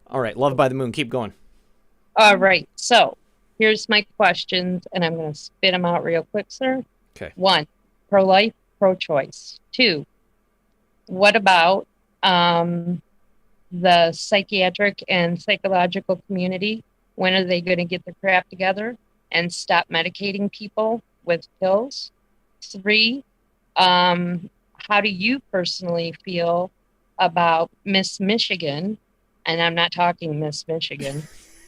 All right, Love by the Moon, keep going. All right, so here's my questions, and I'm going to spit them out real quick, sir. Okay. 1, pro-life, pro-choice. 2, what about the psychiatric and psychological community? When are they going to get their crap together and stop medicating people with pills? 3, how do you personally feel about Miss Michigan? And I'm not talking Miss Michigan.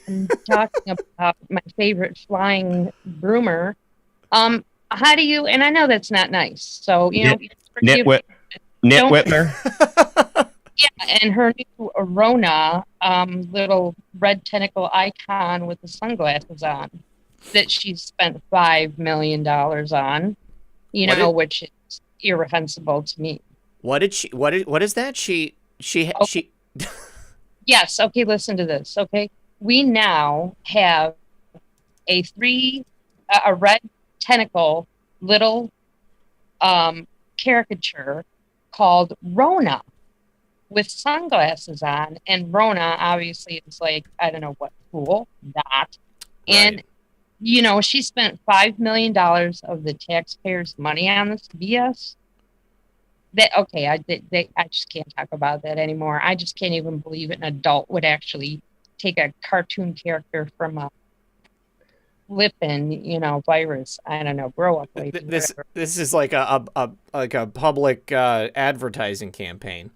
I'm talking about my favorite flying groomer. How do you, and I know that's not nice, so, Nitwit Whitmer. Yeah, and her new Rona, little red tentacle icon with the sunglasses on, that she spent $5 million on, which is irreprehensible to me. What is that? She. Yes. Okay. Listen to this. Okay. We now have a red tentacle little caricature called Rona with sunglasses on, and Rona obviously is like, I don't know what, cool, not. And she spent $5 million of the taxpayers' money on this BS. I just can't talk about that anymore. I just can't even believe an adult would actually take a cartoon character from a flippin', virus. I don't know. Grow up, lady. This is like a public advertising campaign.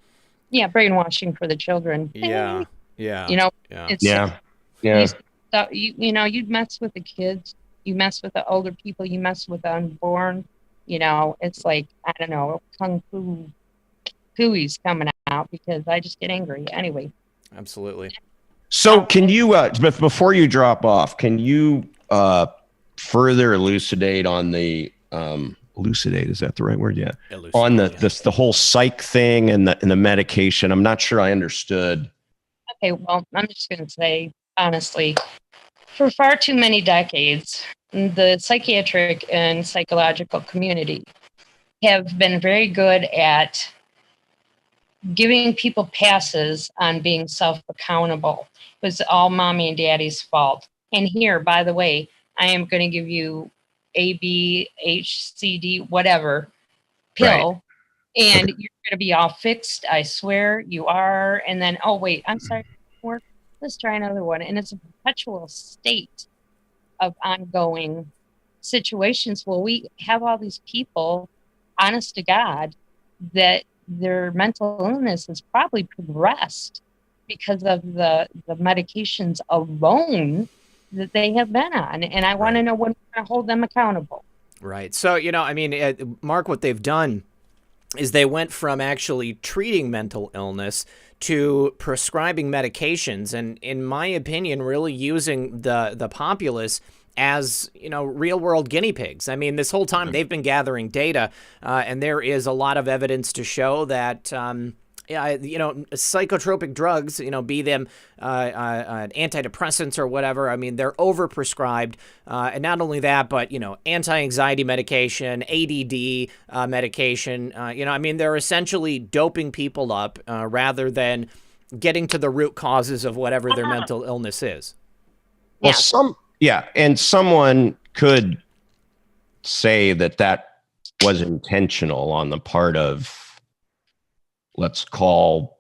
Yeah, brainwashing for the children. Yeah. It's you mess with the kids, you mess with the older people, you mess with the unborn. It's like, I don't know, kung fu cooey's coming out, because I just get angry anyway. Absolutely. So can you, before you drop off, can you further elucidate on the elucidate, is that the right word? Yeah. On the whole psych thing and the medication? I'm not sure I understood. Okay, well, I'm just going to say, honestly, for far too many decades, the psychiatric and psychological community have been very good at giving people passes on being self-accountable. It was all mommy and daddy's fault. And here, by the way, I am going to give you A, B, H, C, D, whatever pill, right, and you're going to be all fixed. I swear you are. And then, oh, wait, I'm sorry. Let's try another one. And it's a perpetual state of ongoing situations where we have all these people, honest to God, that their mental illness has probably progressed because of the medications alone that they have been on. And I want to know when we're going to hold them accountable. Right. So, Mark, what they've done is they went from actually treating mental illness to prescribing medications, and in my opinion, really using the populace as, real world guinea pigs. I mean, this whole time they've been gathering data, and there is a lot of evidence to show that, psychotropic drugs, be them antidepressants or whatever, I mean, they're overprescribed. And not only that, but, anti-anxiety medication, ADD medication, they're essentially doping people up rather than getting to the root causes of whatever their mental illness is. Well, and someone could say that was intentional on the part of, let's call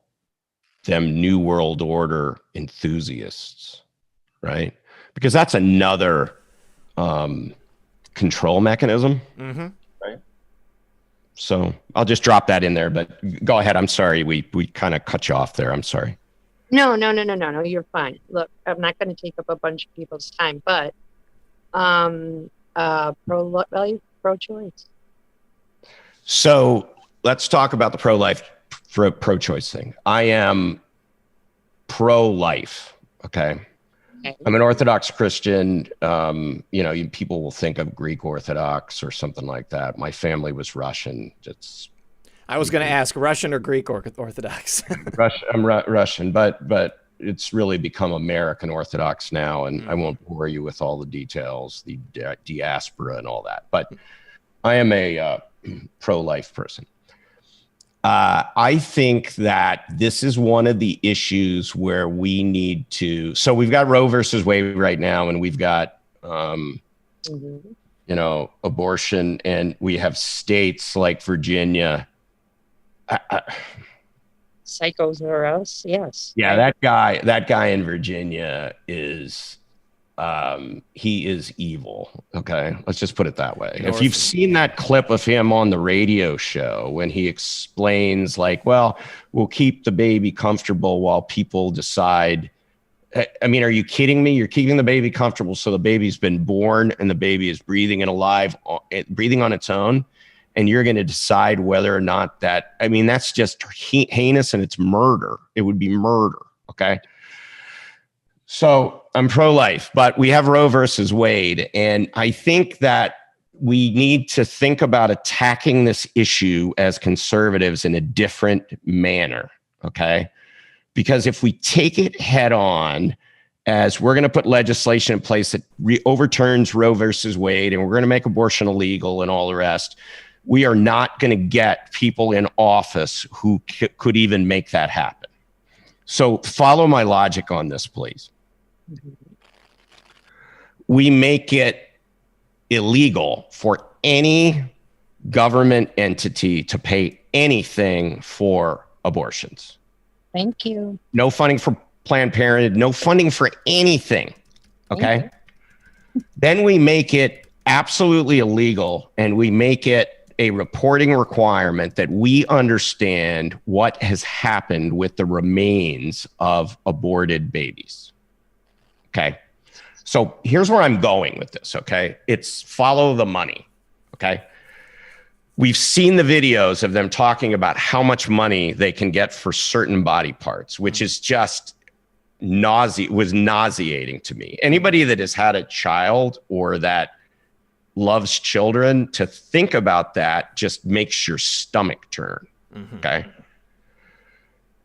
them New World Order enthusiasts, right? Because that's another control mechanism. Mm-hmm. Right. So I'll just drop that in there, but go ahead. I'm sorry. We kind of cut you off there. I'm sorry. No, you're fine. Look, I'm not going to take up a bunch of people's time, but pro-choice. So let's talk about the pro-choice thing. I am pro-life. Okay. I'm an Orthodox Christian. People will think of Greek Orthodox or something like that. My family was Russian. I was going to ask Russian or Greek Orthodox. I'm Russian, but it's really become American Orthodox now, and I won't bore you with all the details, the diaspora and all that. But I am a pro-life person. I think that this is one of the issues where we need to. So we've got Roe versus Wade right now, and we've got, abortion, and we have states like Virginia. Psychos or else, yes. Yeah, that guy in Virginia is. He is evil. Okay. Let's just put it that way. If you've seen that clip of him on the radio show when he explains like, well, we'll keep the baby comfortable while people decide. I mean, are you kidding me? You're keeping the baby comfortable. So the baby's been born and the baby is breathing and alive, breathing on its own. And you're going to decide whether or not that's just heinous, and it's murder. It would be murder. Okay. So I'm pro-life, but we have Roe versus Wade. And I think that we need to think about attacking this issue as conservatives in a different manner, okay? Because if we take it head on as we're going to put legislation in place that overturns Roe versus Wade, and we're going to make abortion illegal and all the rest, we are not going to get people in office who could even make that happen. So follow my logic on this, please. We make it illegal for any government entity to pay anything for abortions. Thank you. No funding for Planned Parenthood, no funding for anything. Okay. Then we make it absolutely illegal, and we make it a reporting requirement that we understand what has happened with the remains of aborted babies. Okay. So here's where I'm going with this. Okay. It's follow the money. Okay. We've seen the videos of them talking about how much money they can get for certain body parts, which is just nauseating to me. Anybody that has had a child or that loves children, to think about that just makes your stomach turn. Okay.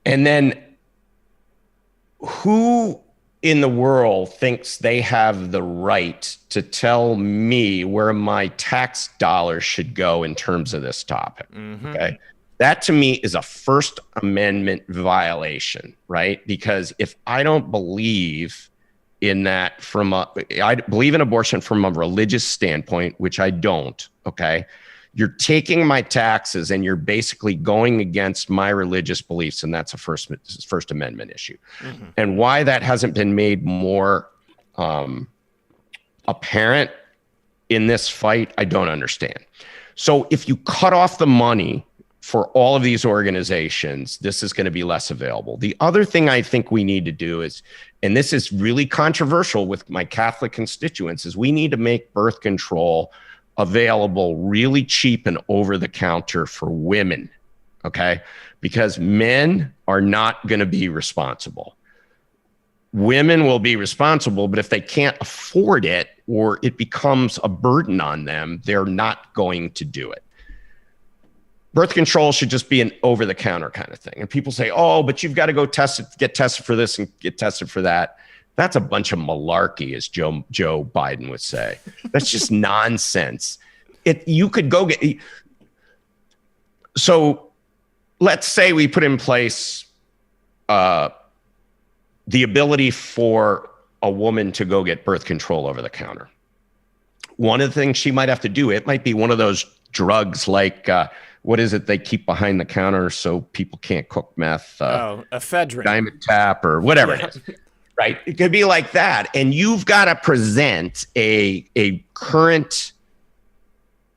And then who in the world thinks they have the right to tell me where my tax dollars should go in terms of this topic? Okay. That to me is a First Amendment violation, right? Because if I don't believe in that I believe in abortion from a religious standpoint, which I don't, okay? You're taking my taxes and you're basically going against my religious beliefs, and that's a First Amendment issue. And why that hasn't been made more apparent in this fight, I don't understand. So if you cut off the money for all of these organizations, this is going to be less available. The other thing I think we need to do is, and this is really controversial with my Catholic constituents, is we need to make birth control available really cheap and over the counter for women, okay? Because men are not going to be responsible. Women will be responsible, but if they can't afford it or it becomes a burden on them, they're not going to do it. Birth control should just be an over the counter kind of thing. And people say, oh, but you've got to go get tested for this and get tested for that. That's a bunch of malarkey, as Joe Biden would say. That's just nonsense. You could go get. So let's say we put in place the ability for a woman to go get birth control over the counter. One of the things she might have to do, it might be one of those drugs like, what is it they keep behind the counter so people can't cook meth? Ephedrine. Diamond Tap or whatever it is. Right. It could be like that. And you've got to present a current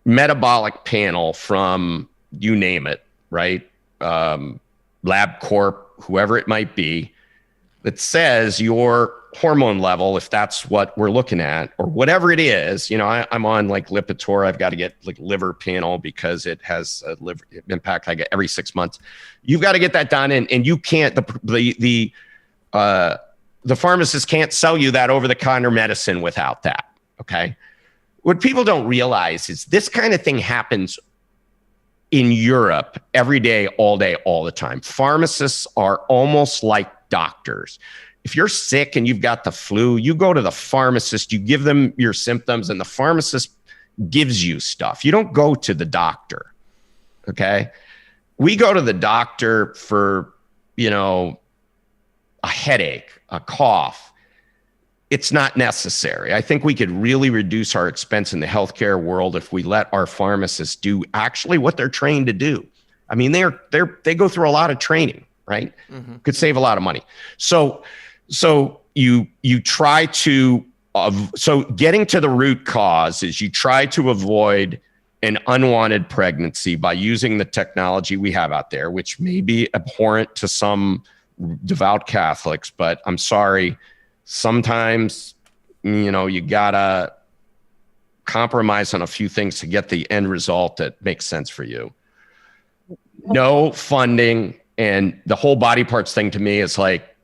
metabolic panel from you name it, right? LabCorp, whoever it might be, that says your hormone level, if that's what we're looking at, or whatever it is. You know, I'm on like Lipitor. I've got to get like liver panel because it has a liver impact I get every 6 months. You've got to get that done. And you can't, the pharmacist can't sell you that over-the-counter medicine without that, okay? What people don't realize is this kind of thing happens in Europe every day, all the time. Pharmacists are almost like doctors. If you're sick and you've got the flu, you go to the pharmacist, you give them your symptoms, and the pharmacist gives you stuff. You don't go to the doctor, okay? We go to the doctor for, you know, a headache, a cough. It's not necessary. I think we could really reduce our expense in the healthcare world if we let our pharmacists do actually what they're trained to do. I mean, they go through a lot of training, right? Mm-hmm. Could save a lot of money. So you try to, so getting to the root cause is you try to avoid an unwanted pregnancy by using the technology we have out there, which may be abhorrent to some devout Catholics, but I'm sorry, sometimes, you know, you gotta compromise on a few things to get the end result that makes sense for you. No funding, and the whole body parts thing to me is like,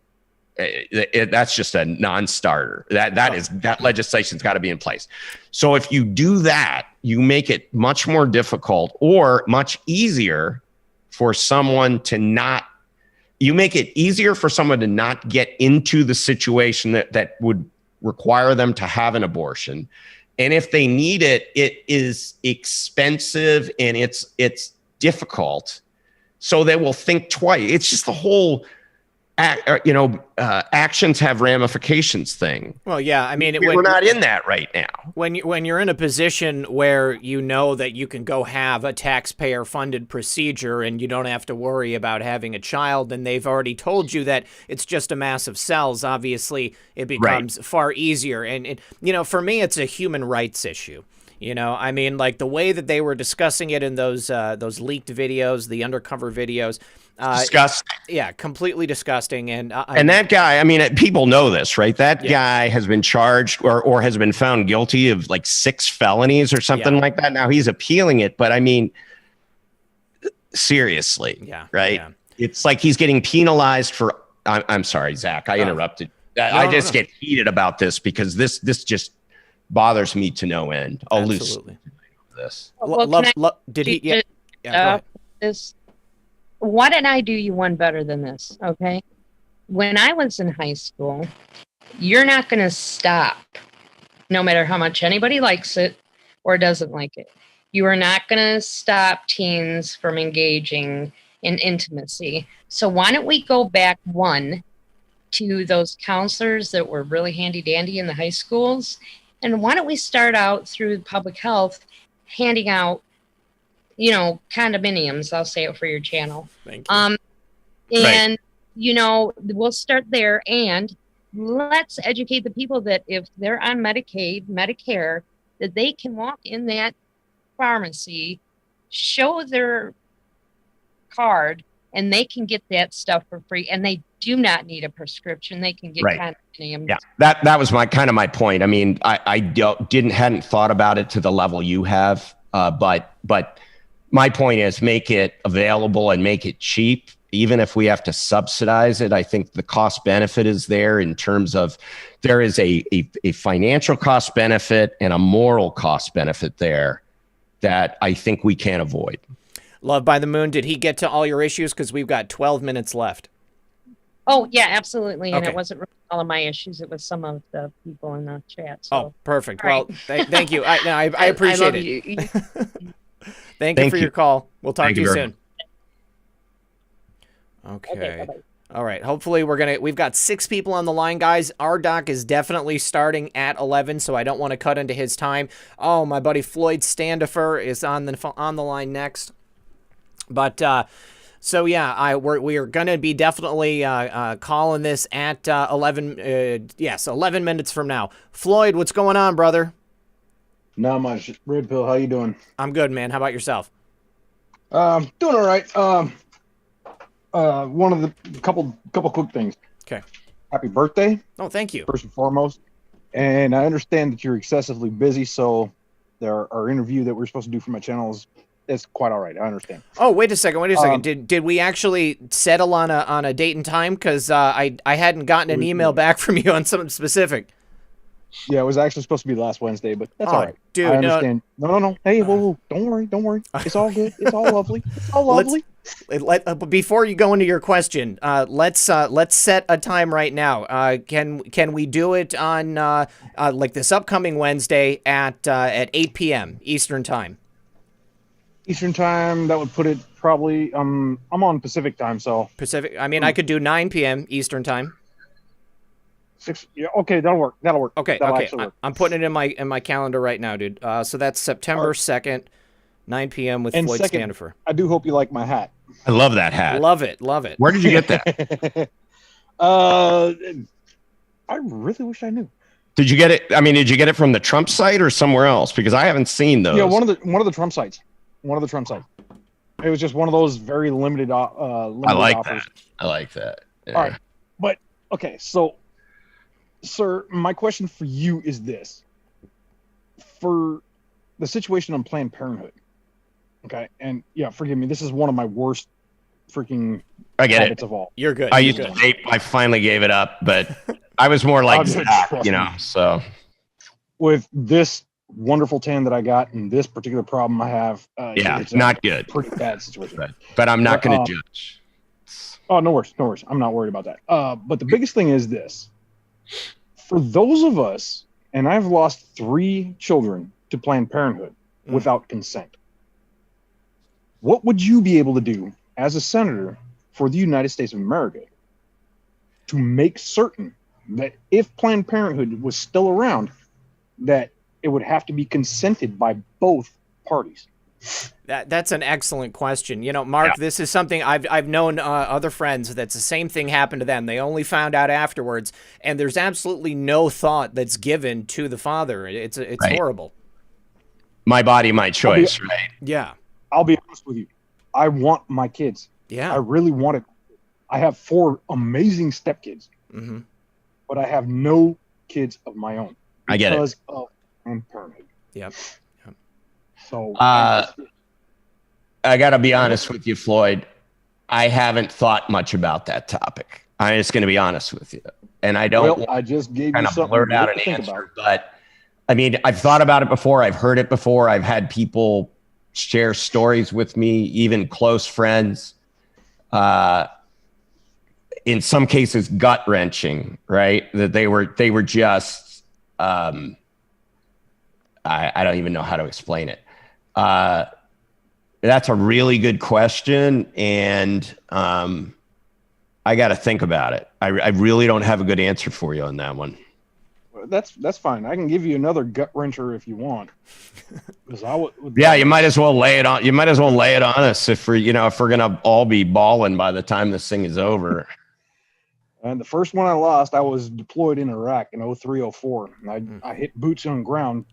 that's just a non-starter. That legislation's got to be in place. So if you do that, you make it much more difficult or much easier for someone to not. You make it easier for someone to not get into the situation that would require them to have an abortion. And if they need it, it is expensive and it's difficult. So they will think twice. It's just the whole, actions have ramifications thing. Well, yeah, I mean, we're not in that right now. When you're in a position where you know that you can go have a taxpayer-funded procedure and you don't have to worry about having a child, and they've already told you that it's just a mass of cells, obviously it becomes far easier. And for me, it's a human rights issue. You know, I mean, like the way that they were discussing it in those leaked videos, the undercover videos. Disgusting. Yeah, completely disgusting. And that guy, I mean, people know this, right? That guy has been charged or has been found guilty of like 6 felonies or something like that. Now he's appealing it, but I mean, seriously, right? Yeah. It's like he's getting penalized for. I'm sorry, Zach, I interrupted. I just get heated about this because this just bothers me to no end. I'll lose this. Did he? This. Why did I do you one better than this? Okay. When I was in high school, you're not going to stop, no matter how much anybody likes it or doesn't like it. You are not going to stop teens from engaging in intimacy. So why don't we go back to those counselors that were really handy dandy in the high schools? And why don't we start out through public health, handing out, condominiums, I'll say it for your channel. Thank you. We'll start there, and let's educate the people that if they're on Medicaid, Medicare, that they can walk in that pharmacy, show their card, and they can get that stuff for free. And they do not need a prescription. They can get condominiums. Yeah, that was my point. I mean, I hadn't thought about it to the level you have, but my point is make it available and make it cheap, even if we have to subsidize it. I think the cost benefit is there in terms of there is a financial cost benefit and a moral cost benefit there that I think we can't avoid. Love by the Moon, did he get to all your issues? Because we've got 12 minutes left. Oh, yeah, absolutely. And it wasn't really all of my issues. It was some of the people in the chat. So. Oh, perfect. Well, thank you. I appreciate it. Thank you for your call. We'll talk to you soon. Okay. All right. Hopefully we've got 6 people on the line, guys. Our doc is definitely starting at 11, so I don't want to cut into his time. Oh, my buddy Floyd Standifer is on the line next. But So yeah, we are gonna be definitely calling this at 11. Yes, 11 minutes from now. Floyd, what's going on, brother? Not much. Red Pill, how you doing? I'm good, man. How about yourself? Doing all right. One of the couple quick things. Okay. Happy birthday, Oh, thank you. first and foremost. And I understand that you're excessively busy, so our interview that we're supposed to do for my channel is quite all right. I understand. Oh, wait a second. Did we actually settle on a date and time? Because I hadn't gotten an email back from you on something specific. Yeah, it was actually supposed to be last Wednesday, but that's all right. Dude, I understand. No. Hey, whoa. Don't worry. It's all good. It's all lovely. It's all lovely. Before you go into your question, let's set a time right now. Can we do it on like this upcoming Wednesday at 8 p.m. Eastern time? Eastern time, that would put it probably. I'm on Pacific time, so Pacific. I mean, I could do 9 p.m. Eastern time. 6. Yeah, okay, that'll work. Okay. That'll actually work. I'm putting it in my calendar right now, dude. So that's September 2nd, 9 p.m. with Floyd Standifer. I do hope you like my hat. I love that hat. Love it. Where did you get that? I really wish I knew. Did you get it? I mean, did you get it from the Trump site or somewhere else? Because I haven't seen those. Yeah, one of the Trump sites. It was just one of those very limited. I like offers. that. I like that. Yeah. All right, but okay, so, sir, my question for you is this: for the situation on Planned Parenthood, okay, and yeah, forgive me, this is one of my worst freaking habits of all. You're good. I used to vape. I finally gave it up, but I was more like Zach, so with this wonderful tan that I got and this particular problem I have, it's not good. Pretty bad situation. But I'm not going to judge. Oh, no worries. I'm not worried about that. But the biggest thing is this: for those of us, and I've lost 3 children to Planned Parenthood without consent. What would you be able to do as a senator for the United States of America to make certain that if Planned Parenthood was still around, that it would have to be consented by both parties? That's an excellent question. You know, Mark, This is something I've known other friends that's the same thing happened to them. They only found out afterwards, and there's absolutely no thought that's given to the father. It's horrible. My body, my choice, right? Yeah. I'll be honest with you. I want my kids. Yeah. I really want it. I have 4 amazing stepkids, mm-hmm. but I have no kids of my own. I get it. Because of Planned Parenthood. Yep. So I got to be honest with you, Floyd. I haven't thought much about that topic. I'm just going to be honest with you, and I don't. Well, I just gave kind you of something blurt out to an think answer, about. but I mean, I've thought about it before. I've heard it before. I've had people share stories with me, even close friends. In some cases, gut wrenching, right? That they were just. I don't even know how to explain it. That's a really good question, and I got to think about it. I really don't have a good answer for you on that one. That's fine. I can give you another gut wrencher if you want. Yeah, you might as well lay it on. You might as well lay it on us if we're gonna all be balling by the time this thing is over. And the first one I lost, I was deployed in Iraq in 03-04. And I hit boots on ground.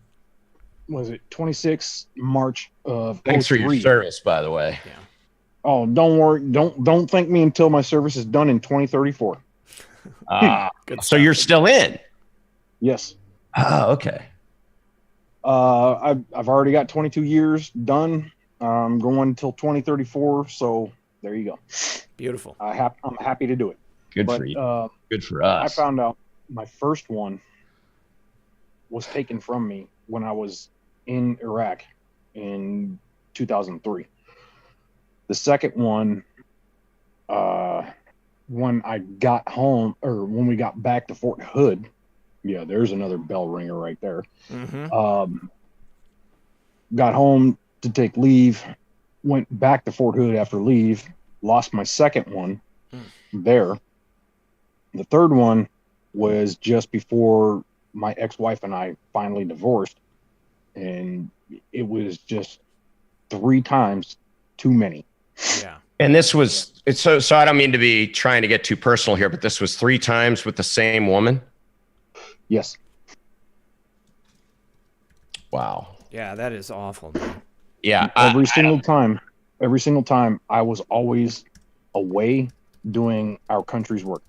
Was it 26 March of 03. Thanks for your service, by the way. Yeah. Oh, don't worry. Don't thank me until my service is done in 2034. So you're still in? Yes. Oh, okay. I've already got 22 years done. I'm going until 2034. So there you go. Beautiful. I'm happy to do it. Good for you. Good for us. I found out my first one was taken from me when I was in Iraq in 2003. The second one, when I got home, or when we got back to Fort Hood, yeah, there's another bell ringer right there. Mm-hmm. Got home to take leave, went back to Fort Hood after leave, lost my second one there. The third one was just before my ex-wife and I finally divorced, and it was just 3 times too many. And this was, it's so I don't mean to be trying to get too personal here, but this was 3 times with the same woman? Yes. Wow. Yeah, that is awful, man. Yeah. Every single time I was always away doing our country's work.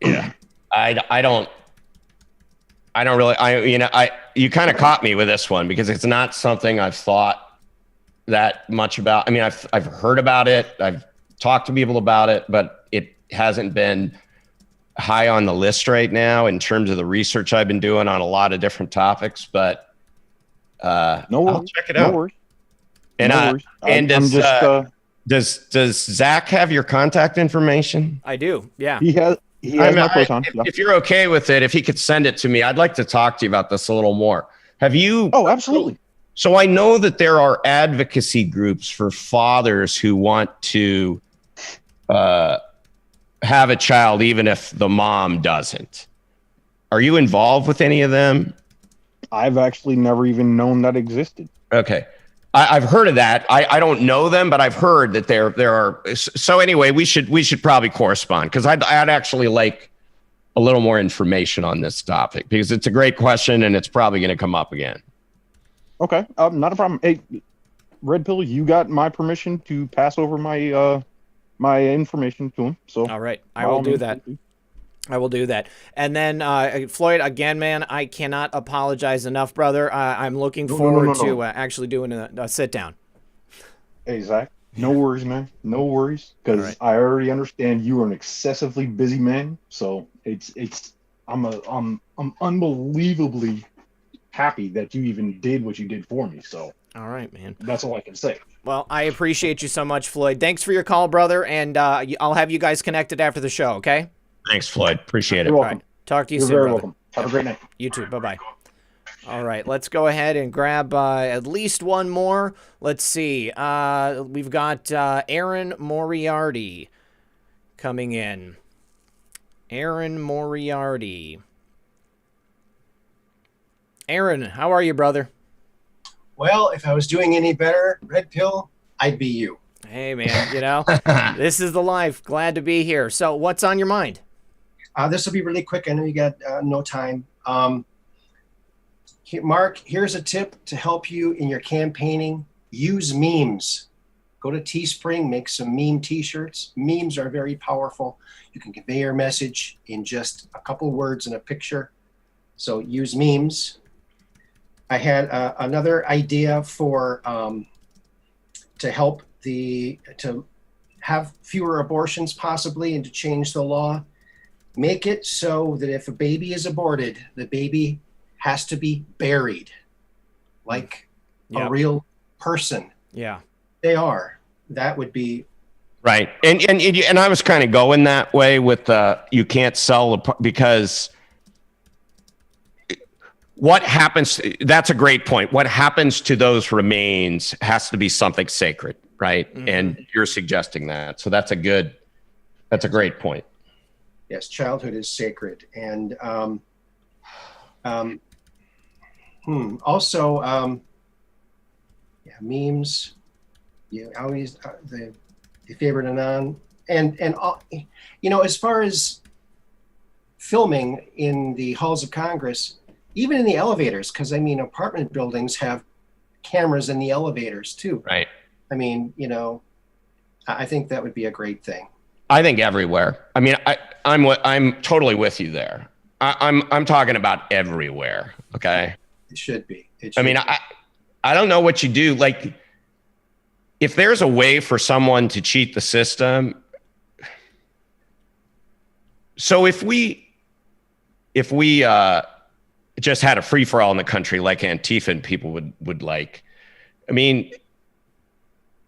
Yeah. I don't really, you kind of caught me with this one because it's not something I've thought that much about. I mean, I've heard about it. I've talked to people about it, but it hasn't been high on the list right now in terms of the research I've been doing on a lot of different topics, but I'll check it out. No worries. And no worries. and I'm just, does Zach have your contact information? I do. Yeah. he has my proton. If you're okay with it, if he could send it to me, I'd like to talk to you about this a little more. Have you? Oh, absolutely. So I know that there are advocacy groups for fathers who want to have a child, even if the mom doesn't. Are you involved with any of them? I've actually never even known that existed. Okay. I've heard of that. I don't know them, but I've heard that there are. So anyway, we should probably correspond because I'd actually like a little more information on this topic because it's a great question and it's probably going to come up again. Okay, not a problem. Hey, Red Pill, you got my permission to pass over my my information to him. So all right, I will do that. I will do that. And then, Floyd, again, man, I cannot apologize enough, brother. I'm looking forward to actually doing a sit down. Hey, Zach, no worries, man. No worries, because right. I already understand you are an excessively busy man. So I'm unbelievably happy that you even did what you did for me. So all right, man. That's all I can say. Well, I appreciate you so much, Floyd. Thanks for your call, brother. And I'll have you guys connected after the show. Okay. Thanks, Floyd. Appreciate it. You're welcome. All right. Talk to you You're soon, very brother. welcome. Have a great night. You too. Bye-bye. All right, let's go ahead and grab at least one more. Let's see. We've got Aaron Moriarty coming in. Aaron Moriarty. Aaron, how are you, brother? Well, if I was doing any better, Red Pill, I'd be you. Hey, man, this is the life. Glad to be here. So what's on your mind? This will be really quick. I know you got no time. Mark, here's a tip to help you in your campaigning. Use memes. Go to Teespring, make some meme t-shirts. Memes are very powerful. You can convey your message in just a couple words and a picture. So use memes. I had another idea for to help to have fewer abortions possibly and to change the law. Make it so that if a baby is aborted, the baby has to be buried like a real person. Yeah. They are. That would be right. And I was kind of going that way with you can't sell because what happens, that's a great point. What happens to those remains has to be something sacred, right? Mm-hmm. And you're suggesting that. So that's a great point. Yes, childhood is sacred. And also, memes, you always, the favorite anon. And as far as filming in the halls of Congress, even in the elevators, because apartment buildings have cameras in the elevators too. Right. I think that would be a great thing. I think everywhere. I'm totally with you there. I'm talking about everywhere. Okay. It should be. I don't know what you do. Like, if there's a way for someone to cheat the system. So if we just had a free for all in the country like Antifa and people would like,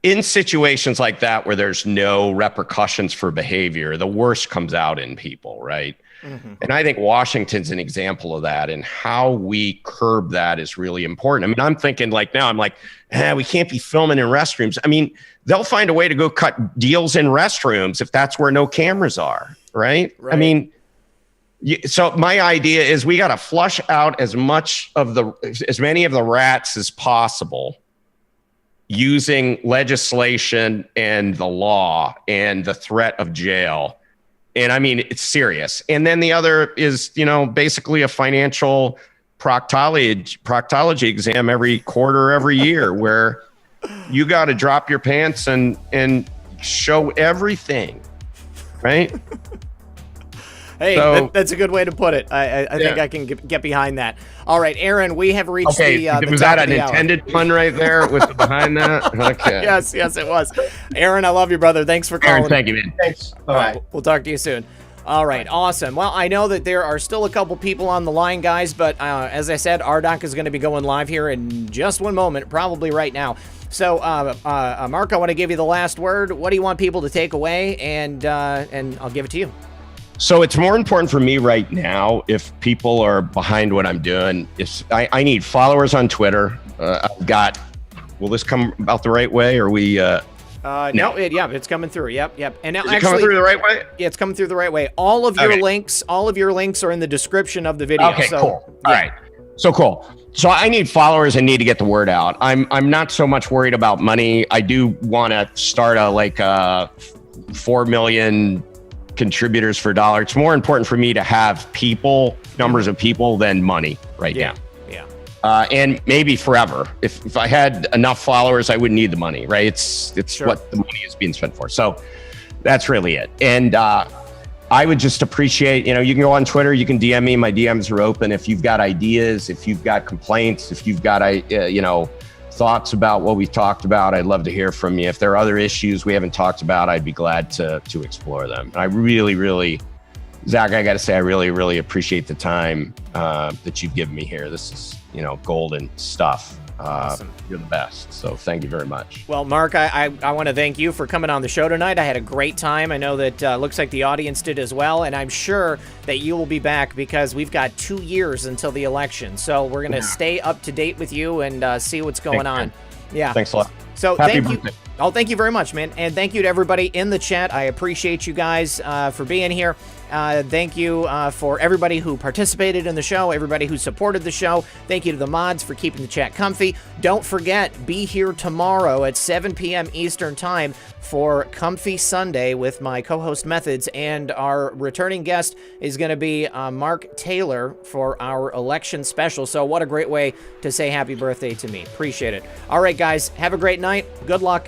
in situations like that where there's no repercussions for behavior, the worst comes out in people, right? Mm-hmm. And I think Washington's an example of that, and how we curb that is really important. I'm thinking we can't be filming in restrooms. They'll find a way to go cut deals in restrooms if that's where no cameras are, right? So my idea is we got to flush out as many of the rats as possible using legislation and the law and the threat of jail. And I mean, it's serious. And then the other is, basically a financial proctology exam every quarter, every year, where you got to drop your pants and show everything, right? Hey, So- that's a good way to put it. I think I can get behind that. All right, Aaron, we have reached the was top that of an the hour. intended pun right there? Was it behind that? Okay. Yes, it was. Aaron, I love you, brother. Thanks for calling. Aaron, thank you, man. Thanks. Bye bye. We'll talk to you soon. All right, awesome. Well, I know that there are still a couple people on the line, guys, but as I said, RDoc is going to be going live here in just one moment, probably right now. So, Mark, I want to give you the last word. What do you want people to take away? And I'll give it to you. So it's more important for me right now, if people are behind what I'm doing, I need followers on Twitter. I've got, will this come about the right way? Or we... No, it's coming through. Yep. And now, Is it coming through the right way? Yeah, it's coming through the right way. All of your links are in the description of the video. Okay, so, cool. Yeah. All right. So cool. So I need followers and need to get the word out. I'm not so much worried about money. I do want to start a 4 million contributors for $1. It's more important for me to have numbers of people than money right now. Yeah. And maybe forever. If I had enough followers, I wouldn't need the money, right? It's Sure. what the money is being spent for. So that's really it. And I would just appreciate, you can go on Twitter, you can DM me. My DMs are open. If you've got ideas, if you've got complaints, if you've got, thoughts about what we've talked about, I'd love to hear from you. If there are other issues we haven't talked about, I'd be glad to explore them. And I really, Zach, I got to say, I really appreciate the time that you've given me here. This is, golden stuff. Awesome. You're the best. So thank you very much. Well, Mark, I want to thank you for coming on the show tonight. I had a great time. I know that looks like the audience did as well. And I'm sure that you will be back because we've got 2 years until the election. So we're going to stay up to date with you and see what's going on. Yeah. Thanks a lot. So Happy thank you. birthday. Oh, thank you very much, man. And thank you to everybody in the chat. I appreciate you guys for being here. Thank you for everybody who participated in the show, everybody who supported the show. Thank you to the mods for keeping the chat comfy. Don't forget, be here tomorrow at 7 p.m. Eastern Time for Comfy Sunday with my co-host Methods, and our returning guest is going to be Mark Taylor for our election special. So what a great way to say happy birthday to me. Appreciate it. All right, guys, have a great night. Good luck.